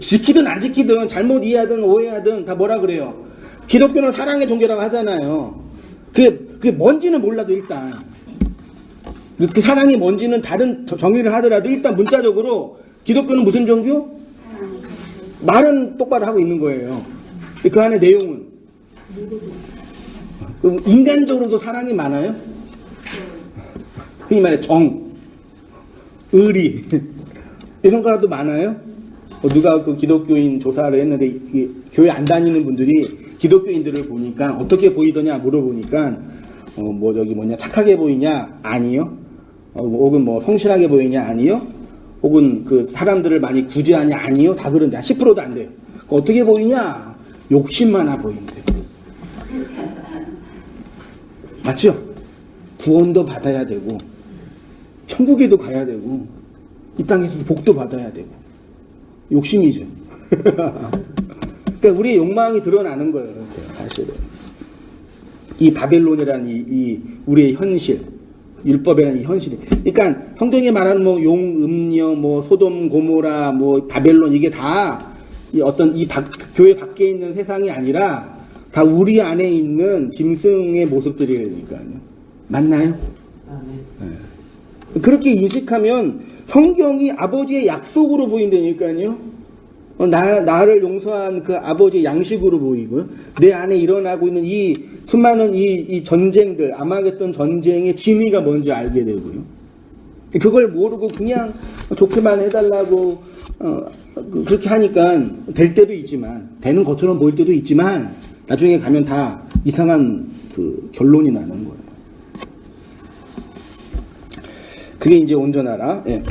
Speaker 1: 지키든 안 지키든 잘못 이해하든 오해하든 다 뭐라 그래요? 기독교는 사랑의 종교라고 하잖아요. 그게 뭔지는 몰라도 일단 그 사랑이 뭔지는 다른 정의를 하더라도 일단 문자적으로 기독교는 무슨 종교? 말은 똑바로 하고 있는 거예요. 그 안에 내용은 인간적으로도 사랑이 많아요? 흔히 말해 정, 의리 이런 거라도 많아요? 누가 그 기독교인 조사를 했는데 교회 안 다니는 분들이 기독교인들을 보니까 어떻게 보이더냐 물어보니까 착하게 보이냐? 아니요. 혹은 성실하게 보이냐? 아니요. 혹은 그 사람들을 많이 구제하냐? 아니요. 다 그런데 10%도 안 돼요. 어떻게 보이냐? 욕심 많아 보인대요. 맞죠? 구원도 받아야 되고 천국에도 가야 되고 이 땅에서도 복도 받아야 되고 욕심이죠. 그러니까 우리의 욕망이 드러나는 거예요. 이렇게 사실은 이 바벨론이라는 이 우리의 현실, 율법이라는 이 현실이. 그러니까 성경에 말하는 용, 음녀, 소돔, 고모라, 바벨론 이게 다 어떤 교회 밖에 있는 세상이 아니라 다 우리 안에 있는 짐승의 모습들이라니까요. 맞나요? 네. 그렇게 인식하면 성경이 아버지의 약속으로 보인다니까요. 나를 용서한 그 아버지의 양식으로 보이고요. 내 안에 일어나고 있는 이 수많은 이 전쟁들, 아마겟돈 전쟁의 진위가 뭔지 알게 되고요. 그걸 모르고 그냥 좋게만 해달라고 그렇게 하니까 될 때도 있지만, 되는 것처럼 보일 때도 있지만 나중에 가면 다 이상한 그 결론이 나는 거예요. 그게 이제 온전하라. 예.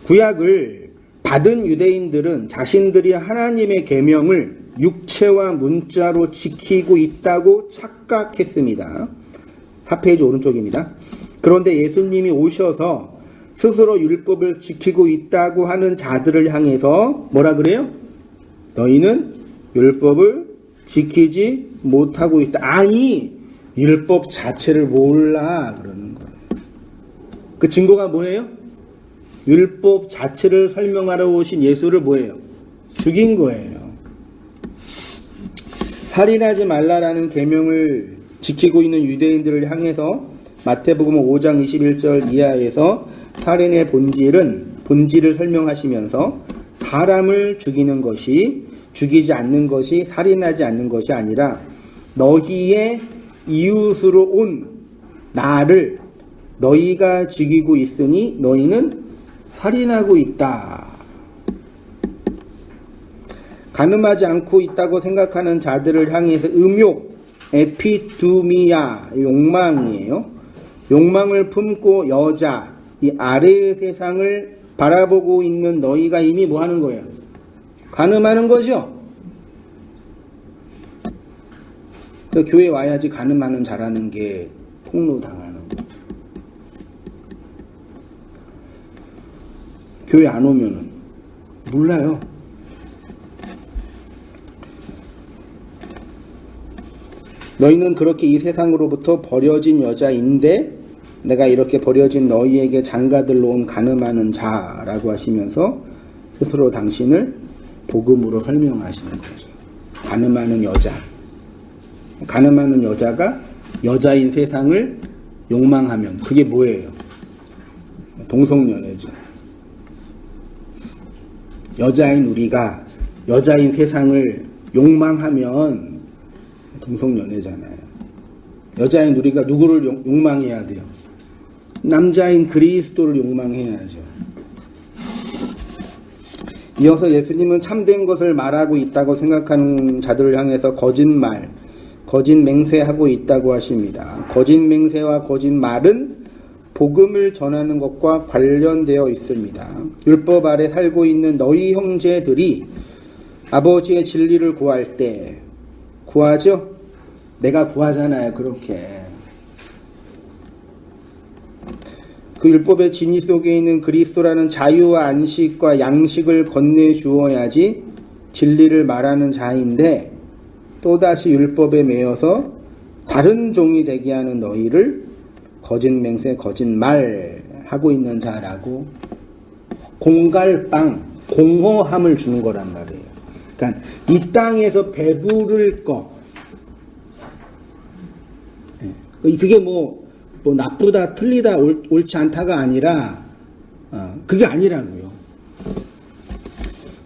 Speaker 1: 구약을 받은 유대인들은 자신들이 하나님의 계명을 육체와 문자로 지키고 있다고 착각했습니다. 4페이지 오른쪽입니다. 그런데 예수님이 오셔서 스스로 율법을 지키고 있다고 하는 자들을 향해서 뭐라 그래요? 너희는 율법을 지키지 못하고 있다. 아니, 율법 자체를 몰라 그러는 거예요. 그 증거가 뭐예요? 율법 자체를 설명하러 오신 예수를 뭐예요? 죽인 거예요. 살인하지 말라라는 계명을 지키고 있는 유대인들을 향해서 마태복음 5장 21절 이하에서 살인의 본질을 설명하시면서 사람을 죽이지 않는 것이 살인하지 않는 것이 아니라 너희의 이웃으로 온 나를 너희가 죽이고 있으니 너희는 살인하고 있다. 가늠하지 않고 있다고 생각하는 자들을 향해서 음욕, 에피두미아, 욕망이에요. 욕망을 품고 여자, 이 아래의 세상을 바라보고 있는 너희가 이미 뭐 하는 거예요? 가늠하는 거죠. 교회 와야지 가늠하는 자라는 게 폭로당하는 거죠. 교회 안 오면은 몰라요. 너희는 그렇게 이 세상으로부터 버려진 여자인데 내가 이렇게 버려진 너희에게 장가들러 온 가늠하는 자라고 하시면서 스스로 당신을 복음으로 설명하시는 거죠. 가늠하는 여자. 가늠하는 여자가 여자인 세상을 욕망하면 그게 뭐예요? 동성연애죠. 여자인 우리가 여자인 세상을 욕망하면 동성연애잖아요. 여자인 우리가 누구를 욕망해야 돼요? 남자인 그리스도를 욕망해야죠. 이어서 예수님은 참된 것을 말하고 있다고 생각하는 자들을 향해서 거짓말, 거짓 맹세하고 있다고 하십니다. 거짓 맹세와 거짓말은 복음을 전하는 것과 관련되어 있습니다. 율법 아래 살고 있는 너희 형제들이 아버지의 진리를 구할 때 구하죠? 내가 구하잖아요. 그렇게. 그 율법의 진리 속에 있는 그리스도라는 자유와 안식과 양식을 건네주어야지 진리를 말하는 자인데 또다시 율법에 매여서 다른 종이 되게 하는 너희를 거짓 맹세, 거짓말 하고 있는 자라고 공갈빵, 공허함을 주는 거란 말이에요. 그러니까 이 땅에서 배부를 거. 그게 뭐 나쁘다, 틀리다, 옳지 않다가 아니라 그게 아니라고요.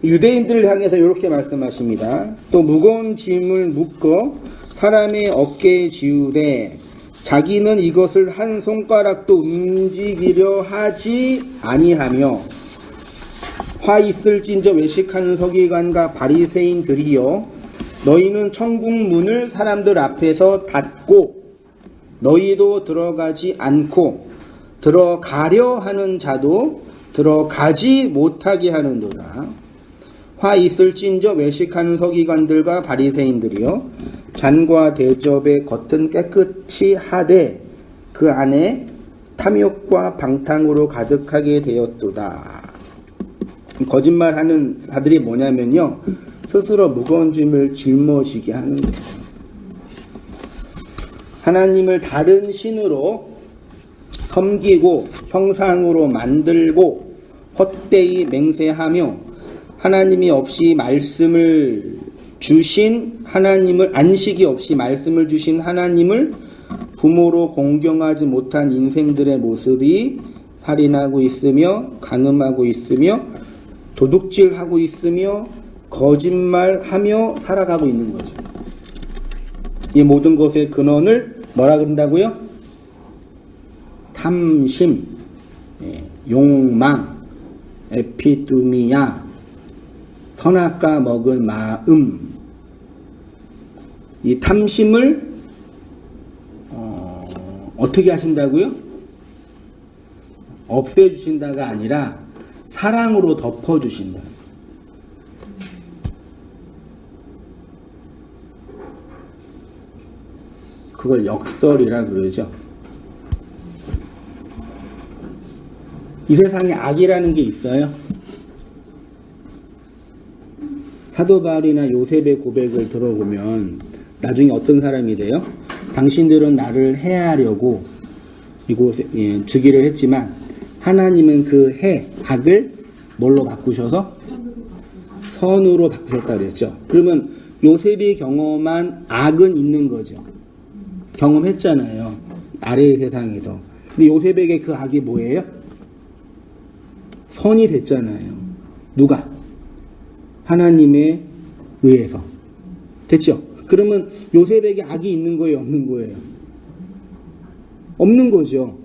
Speaker 1: 유대인들을 향해서 이렇게 말씀하십니다. 또 무거운 짐을 묶어 사람의 어깨에 지우되 자기는 이것을 한 손가락도 움직이려 하지 아니하며 화 있을진저 외식하는 서기관과 바리새인들이여 너희는 천국 문을 사람들 앞에서 닫고 너희도 들어가지 않고 들어가려 하는 자도 들어가지 못하게 하는도다. 화 있을진저 외식하는 서기관들과 바리새인들이여 잔과 대접의 겉은 깨끗이 하되 그 안에 탐욕과 방탕으로 가득하게 되었도다. 거짓말하는 자들이 뭐냐면요, 스스로 무거운 짐을 짊어지게 하는 거예요. 하나님을 다른 신으로 섬기고 형상으로 만들고 헛되이 맹세하며 하나님이 없이 말씀을 주신 하나님을, 안식이 없이 말씀을 주신 하나님을 부모로 공경하지 못한 인생들의 모습이 살인하고 있으며 간음하고 있으며 도둑질하고 있으며 거짓말하며 살아가고 있는 거죠. 이 모든 것의 근원을 뭐라 그런다고요? 탐심, 욕망, 에피두미아, 선악과 먹을 마음. 이 탐심을 어떻게 하신다고요? 없애주신다가 아니라 사랑으로 덮어주신다. 그걸 역설이라 그러죠. 이 세상에 악이라는 게 있어요? 사도 바울이나 요셉의 고백을 들어보면 나중에 어떤 사람이 돼요? 당신들은 나를 해하려고 이곳에 주기를 했지만 하나님은 그 악을 뭘로 바꾸셔서 선으로 바꾸셨다 그랬죠. 그러면 요셉이 경험한 악은 있는 거죠. 경험했잖아요. 아래의 세상에서. 근데 요셉에게 그 악이 뭐예요? 선이 됐잖아요. 누가? 하나님에 의해서. 됐죠? 그러면 요셉에게 악이 있는 거예요? 없는 거예요? 없는 거죠.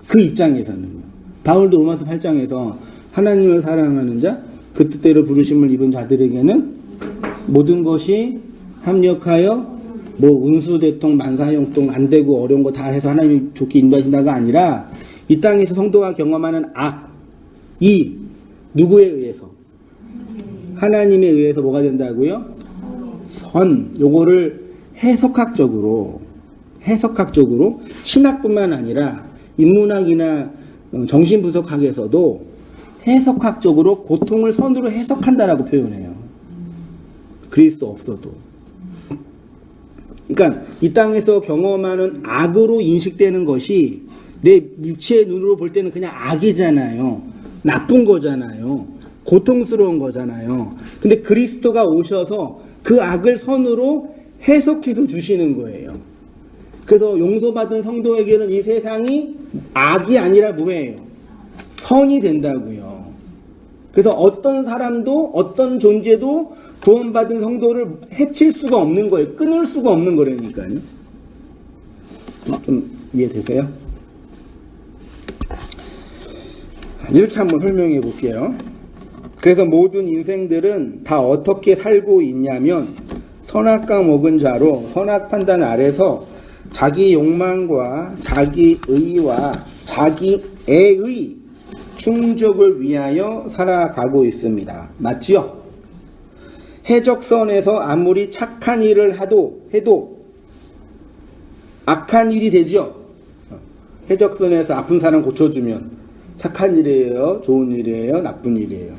Speaker 1: 그 입장에서는요. 바울도 로마서 8장에서 하나님을 사랑하는 자, 그 뜻대로 부르심을 입은 자들에게는 모든 것이 합력하여 운수대통 만사형통 안되고 어려운 거 다 해서 하나님이 좋게 인도하신다가 아니라 이 땅에서 성도가 경험하는 악이 누구에 의해서? 하나님에 의해서 뭐가 된다고요? 선. 요거를 해석학적으로 신학뿐만 아니라 인문학이나 정신분석학에서도 해석학적으로 고통을 선으로 해석한다라고 표현해요. 그리스도 없어도. 그러니까 이 땅에서 경험하는 악으로 인식되는 것이 내 육체의 눈으로 볼 때는 그냥 악이잖아요. 나쁜 거잖아요. 고통스러운 거잖아요. 근데 그리스도가 오셔서 그 악을 선으로 해석해서 주시는 거예요. 그래서 용서받은 성도에게는 이 세상이 악이 아니라 뭐예요? 선이 된다고요. 그래서 어떤 사람도 어떤 존재도 구원받은 성도를 해칠 수가 없는 거예요. 끊을 수가 없는 거라니까요. 좀 이해되세요? 이렇게 한번 설명해 볼게요. 그래서 모든 인생들은 다 어떻게 살고 있냐면 선악과 먹은 자로 선악 판단 아래서 자기 욕망과 자기 의와 자기애의 충족을 위하여 살아가고 있습니다. 맞지요? 해적선에서 아무리 착한 일을 해도 악한 일이 되죠? 해적선에서 아픈 사람 고쳐주면 착한 일이에요? 좋은 일이에요? 나쁜 일이에요?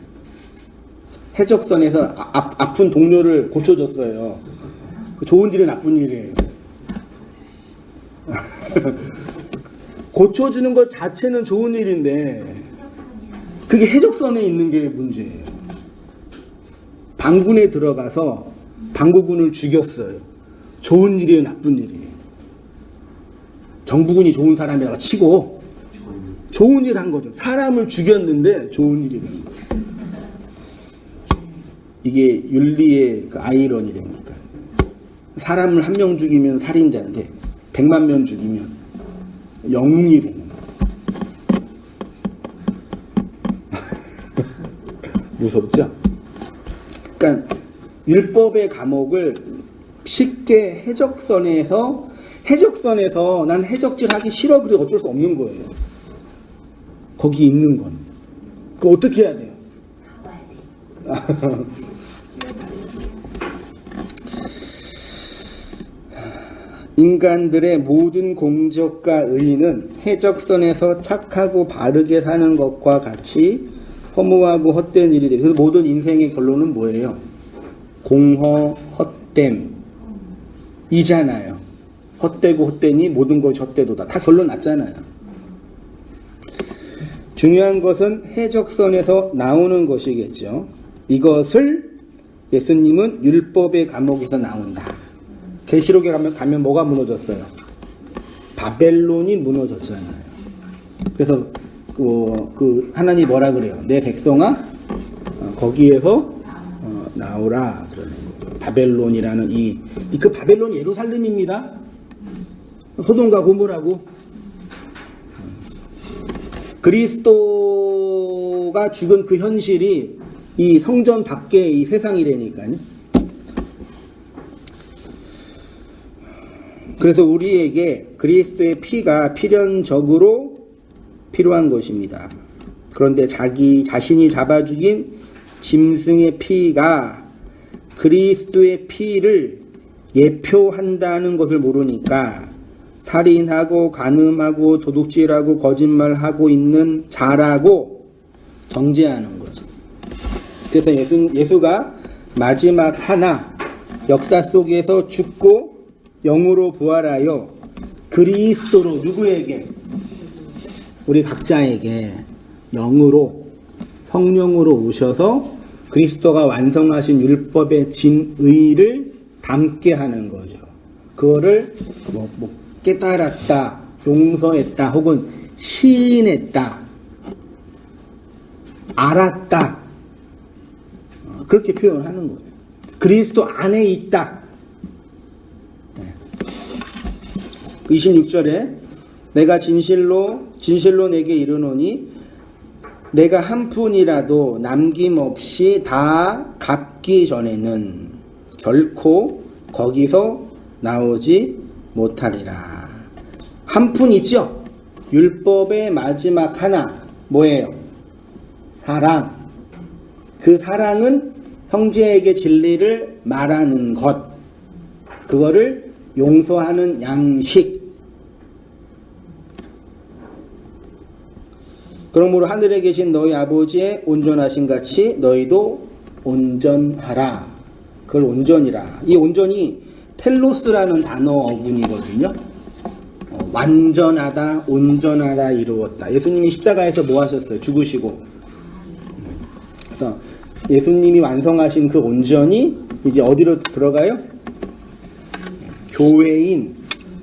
Speaker 1: 해적선에서 아픈 동료를 고쳐줬어요. 좋은 일은 나쁜 일이에요. 고쳐주는 것 자체는 좋은 일인데 그게 해적선에 있는 게 문제예요. 방군에 들어가서 방구군을 죽였어요. 좋은 일이에요? 나쁜 일이에요? 정부군이 좋은 사람이라고 치고 좋은 일 한 거죠. 사람을 죽였는데 좋은 일이 된 거예요. 이게 윤리의 그 아이러니라니까. 사람을 한 명 죽이면 살인자인데 100만 명 죽이면 영웅이 되는 거예요. 무섭죠? 그러니까 율법의 감옥을 쉽게 해적선에서 난 해적질 하기 싫어 그래 어쩔 수 없는 거예요. 거기 있는 건. 그럼 어떻게 해야 돼요? 인간들의 모든 공적과 의의는 해적선에서 착하고 바르게 사는 것과 같이 허무하고 헛된 일이 되고, 그래서 모든 인생의 결론은 뭐예요? 공허, 헛됨 이잖아요. 헛되고 헛되니 모든 것이 헛되도다. 다 결론 났잖아요. 중요한 것은 해적선에서 나오는 것이겠죠. 이것을 예수님은 율법의 감옥에서 나온다. 계시록에 가면 뭐가 무너졌어요? 바벨론이 무너졌잖아요. 그래서 그 하나님 뭐라 그래요? 내 백성아 거기에서 나오라 그러는 거예요. 바벨론이라는 그 바벨론이 예루살렘입니다. 소돔과 고모라고. 그리스도가 죽은 그 현실이 이 성전 밖의 이 세상이라니까요. 그래서 우리에게 그리스도의 피가 필연적으로 필요한 것입니다. 그런데 자신이 잡아 죽인 짐승의 피가 그리스도의 피를 예표한다는 것을 모르니까 살인하고 간음하고 도둑질하고 거짓말하고 있는 자라고 정죄하는 거죠. 그래서 예수가 마지막 하나 역사 속에서 죽고 영으로 부활하여 그리스도로 누구에게? 우리 각자에게 영으로 성령으로 오셔서 그리스도가 완성하신 율법의 진의를 담게 하는 거죠. 그거를 깨달았다, 용서했다, 혹은 시인했다, 알았다, 그렇게 표현하는 거예요. 그리스도 안에 있다. 26절에 내가 진실로 내게 이르노니 내가 한 푼이라도 남김없이 다 갚기 전에는 결코 거기서 나오지 못하리라. 한 푼 있죠? 율법의 마지막 하나 뭐예요? 사랑. 그 사랑은 형제에게 진리를 말하는 것, 그거를 용서하는 양식. 그러므로 하늘에 계신 너희 아버지의 온전하신 같이 너희도 온전하라. 그걸 온전이라. 이 온전이 텔로스라는 단어 어근이거든요. 완전하다, 온전하다, 이루었다. 예수님이 십자가에서 뭐 하셨어요? 죽으시고. 그래서 예수님이 완성하신 그 온전이 이제 어디로 들어가요? 교회인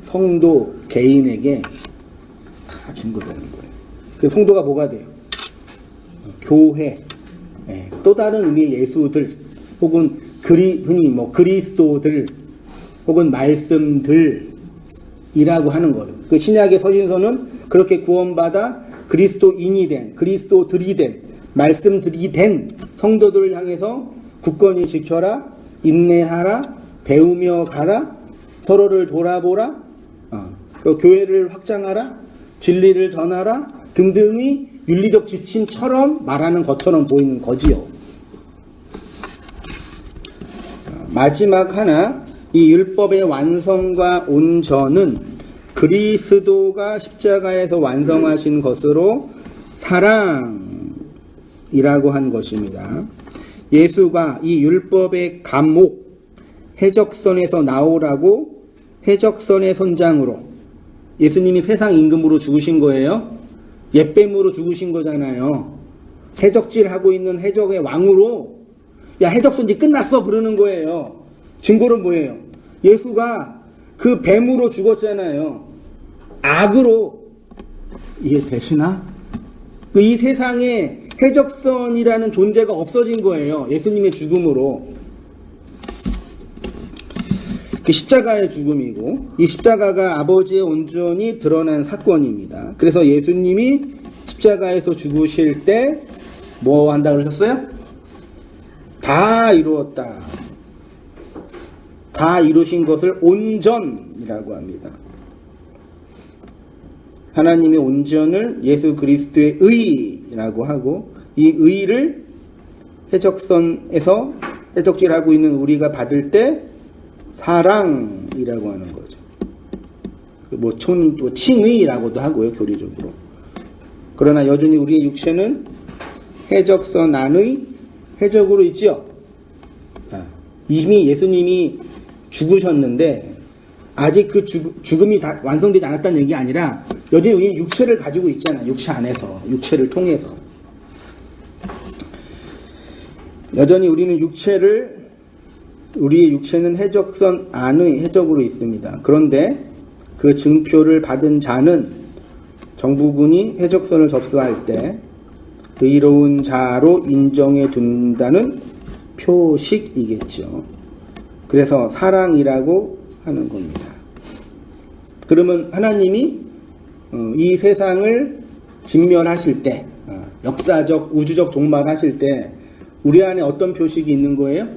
Speaker 1: 성도 개인에게 다 증거되는 거예요. 그 성도가 뭐가 돼요? 교회, 또 다른 의미의 예수들, 혹은 흔히 그리스도들, 혹은 말씀들이라고 하는 거예요. 그 신약의 서신서는 그렇게 구원받아 그리스도인이 된, 그리스도들이 된, 말씀들이 된 성도들을 향해서 굳건히 지켜라, 인내하라, 배우며 가라, 서로를 돌아보라, 그 교회를 확장하라, 진리를 전하라 등등이 윤리적 지침처럼 말하는 것처럼 보이는 거지요. 마지막 하나, 이 율법의 완성과 온전은 그리스도가 십자가에서 완성하신 것으로 사랑이라고 한 것입니다. 예수가 이 율법의 감옥, 해적선에서 나오라고 해적선의 선장으로, 예수님이 세상 임금으로 죽으신 거예요. 옛뱀으로 죽으신 거잖아요. 해적질하고 있는 해적의 왕으로, 야, 해적선 이제 끝났어 그러는 거예요. 증거는 뭐예요? 예수가 그 뱀으로 죽었잖아요. 악으로. 이게 되시나? 이 세상에 해적선이라는 존재가 없어진 거예요. 예수님의 죽음으로. 그 십자가의 죽음이고, 이 십자가가 아버지의 온전이 드러난 사건입니다. 그래서 예수님이 십자가에서 죽으실 때 뭐 한다 그러셨어요? 다 이루었다. 다 이루신 것을 온전이라고 합니다. 하나님의 온전을 예수 그리스도의 의라고 하고, 이 의를 해적선에서 해적질하고 있는 우리가 받을 때 사랑이라고 하는 거죠. 또 칭의라고도 하고요, 교리적으로. 그러나 여전히 우리의 육체는 해적선 안의 해적으로 있지요. 이미 예수님이 죽으셨는데 아직 그 죽음이 다 완성되지 않았다는 얘기 아니라 여전히 우리는 육체를 가지고 있잖아요. 육체 안에서, 육체를 통해서. 여전히 우리의 육체는 해적선 안의 해적으로 있습니다. 그런데 그 증표를 받은 자는 정부군이 해적선을 접수할 때 의로운 자로 인정해 둔다는 표식이겠죠. 그래서 사랑이라고 하는 겁니다. 그러면 하나님이 이 세상을 직면하실 때, 역사적, 우주적 종말하실 때 우리 안에 어떤 표식이 있는 거예요?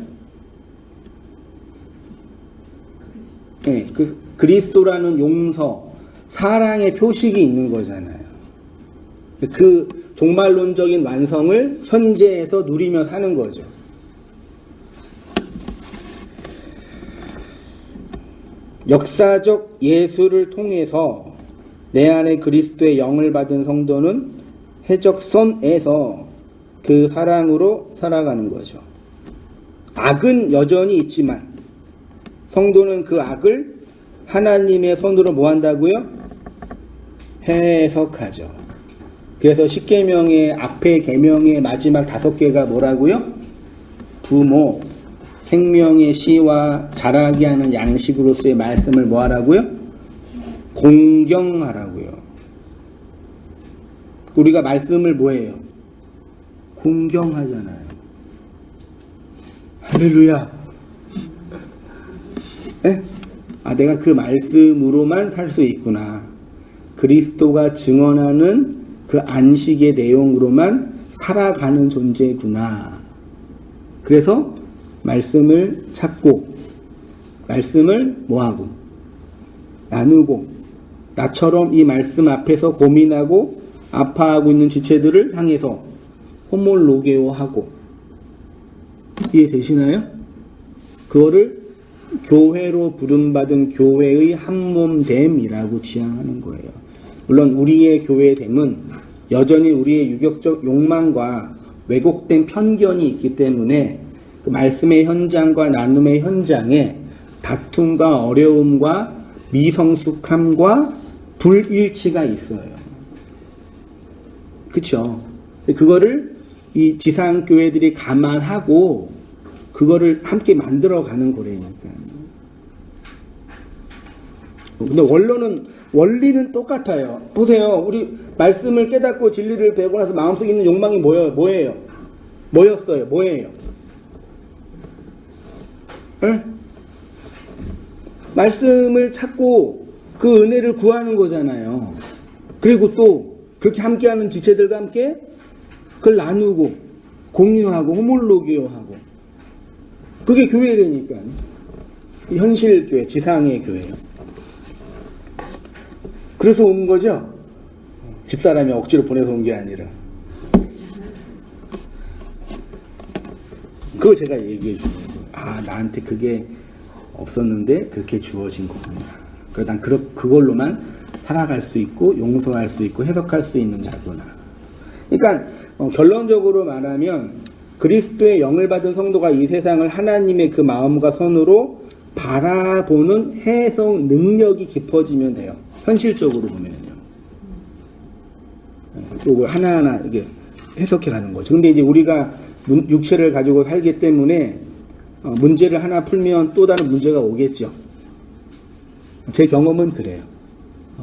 Speaker 1: 네, 그 그리스도라는 용서, 사랑의 표식이 있는 거잖아요. 그 종말론적인 완성을 현재에서 누리며 사는 거죠. 역사적 예수를 통해서 내 안에 그리스도의 영을 받은 성도는 해적선에서 그 사랑으로 살아가는 거죠. 악은 여전히 있지만 성도는 그 악을 하나님의 손으로 뭐 한다고요? 해석하죠. 그래서 십계명의 앞에 계명의 마지막 5개가 뭐라고요? 부모, 생명의 시와 자라게 하는 양식으로서의 말씀을 뭐 하라고요? 공경하라고요. 우리가 말씀을 뭐해요? 공경하잖아요. 할렐루야. 에? 아, 내가 그 말씀으로만 살 수 있구나. 그리스도가 증언하는 그 안식의 내용으로만 살아가는 존재구나. 그래서 말씀을 찾고 말씀을 뭐하고 나누고 나처럼 이 말씀 앞에서 고민하고 아파하고 있는 지체들을 향해서 호몰로게오하고 이해되시나요? 그거를 교회로 부름받은 교회의 한몸됨이라고 지향하는 거예요. 물론 우리의 교회됨은 여전히 우리의 유격적 욕망과 왜곡된 편견이 있기 때문에 그 말씀의 현장과 나눔의 현장에 다툼과 어려움과 미성숙함과 불일치가 있어요. 그쵸? 그거를 이 지상교회들이 감안하고 그거를 함께 만들어가는 거라니까. 근데 원리는 똑같아요. 보세요. 우리 말씀을 깨닫고 진리를 배우고 나서 마음속에 있는 욕망이 뭐예요? 뭐였어요? 뭐예요? 에? 말씀을 찾고 그 은혜를 구하는 거잖아요. 그리고 또 그렇게 함께하는 지체들과 함께 그걸 나누고 공유하고 호몰로기오하고 그게 교회라니까. 현실교회, 지상의 교회요. 그래서 온 거죠. 집사람이 억지로 보내서 온 게 아니라. 그걸 제가 얘기해 주는 거예요. 아, 나한테 그게 없었는데 그렇게 주어진 거구나. 그래서 난 그걸로만 살아갈 수 있고 용서할 수 있고 해석할 수 있는 자구나. 그러니까 결론적으로 말하면 그리스도의 영을 받은 성도가 이 세상을 하나님의 그 마음과 선으로 바라보는 해석 능력이 깊어지면 돼요. 현실적으로 보면요. 이걸 하나하나 이게 해석해 가는 거죠. 근데 이제 우리가 육체를 가지고 살기 때문에 문제를 하나 풀면 또 다른 문제가 오겠죠. 제 경험은 그래요.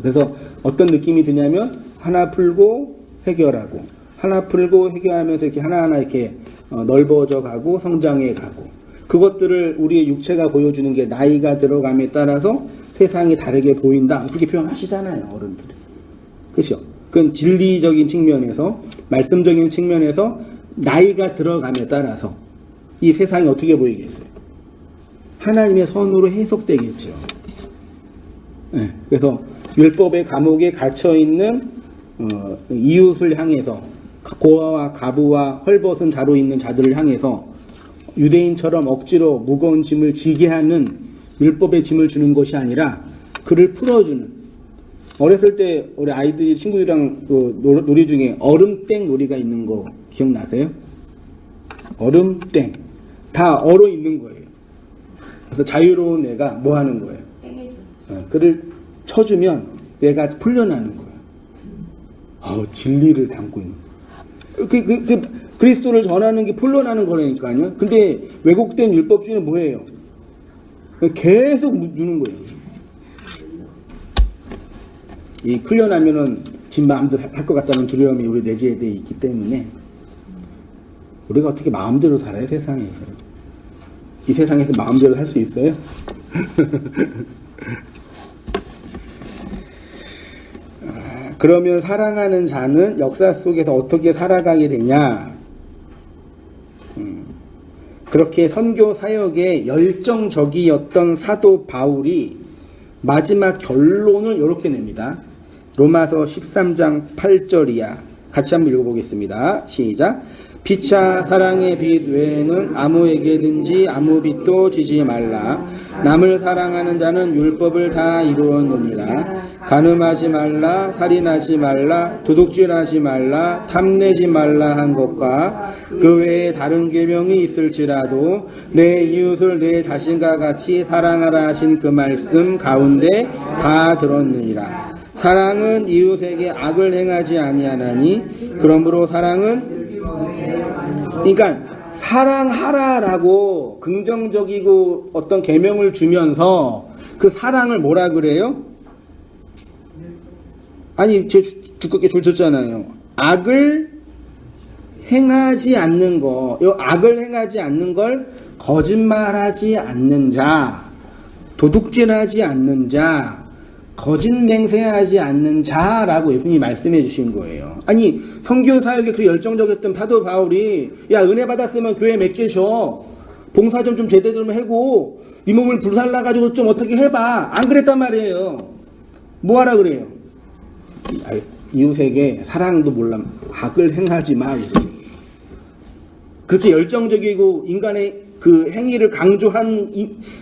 Speaker 1: 그래서 어떤 느낌이 드냐면 하나 풀고 해결하고 하나 풀고 해결하면서 이렇게 하나하나 이렇게 넓어져 가고 성장해 가고 그것들을 우리의 육체가 보여주는 게 나이가 들어감에 따라서 세상이 다르게 보인다. 그렇게 표현하시잖아요. 어른들이. 그렇죠? 그건 진리적인 측면에서 말씀적인 측면에서 나이가 들어감에 따라서 이 세상이 어떻게 보이겠어요? 하나님의 선으로 해석되겠죠. 네, 그래서 율법의 감옥에 갇혀있는 이웃을 향해서 고아와 가부와 헐벗은 자로 있는 자들을 향해서 유대인처럼 억지로 무거운 짐을 지게 하는 율법의 짐을 주는 것이 아니라 그를 풀어주는 어렸을 때 우리 아이들이 친구들이랑 그 놀이 중에 얼음땡 놀이가 있는 거 기억나세요? 얼음땡 다 얼어 있는 거예요. 그래서 자유로운 애가 뭐 하는 거예요? 그를 쳐주면 얘가 풀려나는 거예요. 진리를 담고 있는 그리스도를 전하는 게 풀려나는 거라니까요. 근데 왜곡된 율법주의는 뭐예요? 계속 누는 거예요. 이 풀려나면은 지 마음대로 할 것 같다는 두려움이 우리 내재에 대해 있기 때문에 우리가 어떻게 마음대로 살아요, 세상에서? 이 세상에서 마음대로 살 수 있어요? 그러면 사랑하는 자는 역사 속에서 어떻게 살아가게 되냐? 그렇게 선교 사역에 열정적이었던 사도 바울이 마지막 결론을 이렇게 냅니다. 로마서 13장 8절이야. 같이 한번 읽어보겠습니다. 시작. 피차 사랑의 빛 외에는 아무에게든지 아무 빛도 지지 말라. 남을 사랑하는 자는 율법을 다 이루었느니라. 간음하지 말라, 살인하지 말라, 도둑질하지 말라, 탐내지 말라 한 것과 그 외에 다른 계명이 있을지라도 내 이웃을 내 자신과 같이 사랑하라 하신 그 말씀 가운데 다 들었느니라. 사랑은 이웃에게 악을 행하지 아니하나니 그러므로 사랑은 그러니까 사랑하라라고 긍정적이고 어떤 계명을 주면서 그 사랑을 뭐라 그래요? 아니 제 두껍게 줄 쳤잖아요. 악을 행하지 않는 거. 이 악을 행하지 않는 걸 거짓말하지 않는 자, 도둑질하지 않는 자, 거짓 맹세하지 않는 자라고 예수님이 말씀해 주신 거예요. 아니 선교 사역에 그렇게 열정적이었던 사도 바울이 야 은혜 받았으면 교회 몇 개 줘. 봉사 좀 제대로 좀 하고 네 몸을 불살라가지고 좀 어떻게 해봐. 안 그랬단 말이에요. 뭐하라 그래요? 이웃에게 사랑도 몰라 악을 행하지 마. 그렇게 열정적이고 인간의 그 행위를 강조한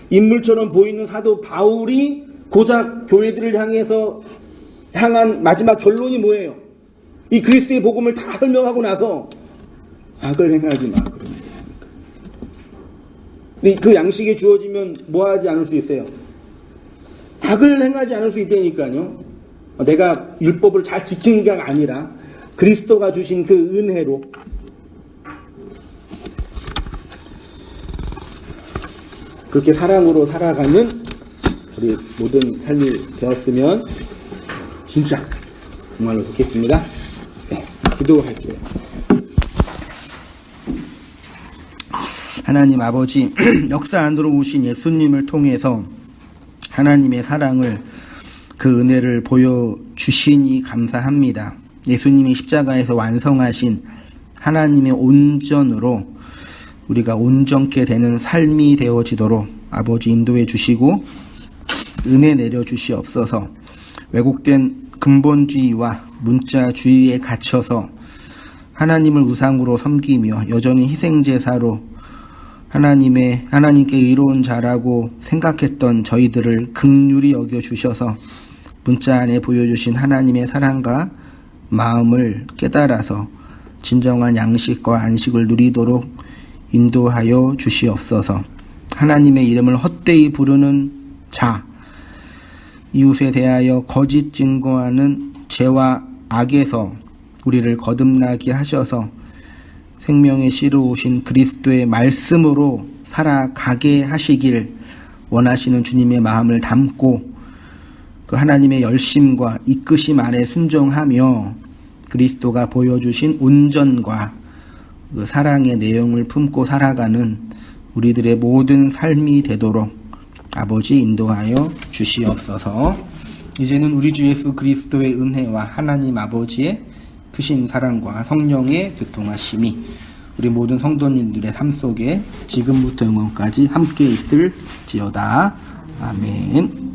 Speaker 1: 인물처럼 보이는 사도 바울이 고작 교회들을 향한 마지막 결론이 뭐예요? 이 그리스도의 복음을 다 설명하고 나서 악을 행하지 마. 근데 그 양식이 주어지면 뭐 하지 않을 수 있어요? 악을 행하지 않을 수 있다니까요. 내가 율법을 잘 지킨 게 아니라 그리스도가 주신 그 은혜로 그렇게 사랑으로 살아가는 우리 모든 삶이 되었으면 진짜 정말로 좋겠습니다. 네, 기도할게요. 하나님 아버지, 역사 안으로 오신 예수님을 통해서 하나님의 사랑을 그 은혜를 보여주시니 감사합니다. 예수님이 십자가에서 완성하신 하나님의 온전으로 우리가 온전케 되는 삶이 되어지도록 아버지 인도해 주시고 은혜 내려주시옵소서. 왜곡된 근본주의와 문자주의에 갇혀서 하나님을 우상으로 섬기며 여전히 희생제사로 하나님께 의로운 자라고 생각했던 저희들을 긍휼히 여겨주셔서 문자 안에 보여주신 하나님의 사랑과 마음을 깨달아서 진정한 양식과 안식을 누리도록 인도하여 주시옵소서. 하나님의 이름을 헛되이 부르는 자, 이웃에 대하여 거짓 증거하는 죄와 악에서 우리를 거듭나게 하셔서 생명의 씨로 오신 그리스도의 말씀으로 살아가게 하시길 원하시는 주님의 마음을 담고 그 하나님의 열심과 이끄심 아래 순종하며 그리스도가 보여주신 온전과 그 사랑의 내용을 품고 살아가는 우리들의 모든 삶이 되도록 아버지 인도하여 주시옵소서. 이제는 우리 주 예수 그리스도의 은혜와 하나님 아버지의 크신 사랑과 성령의 교통하심이 우리 모든 성도님들의 삶 속에 지금부터 영원까지 함께 있을지어다. 아멘.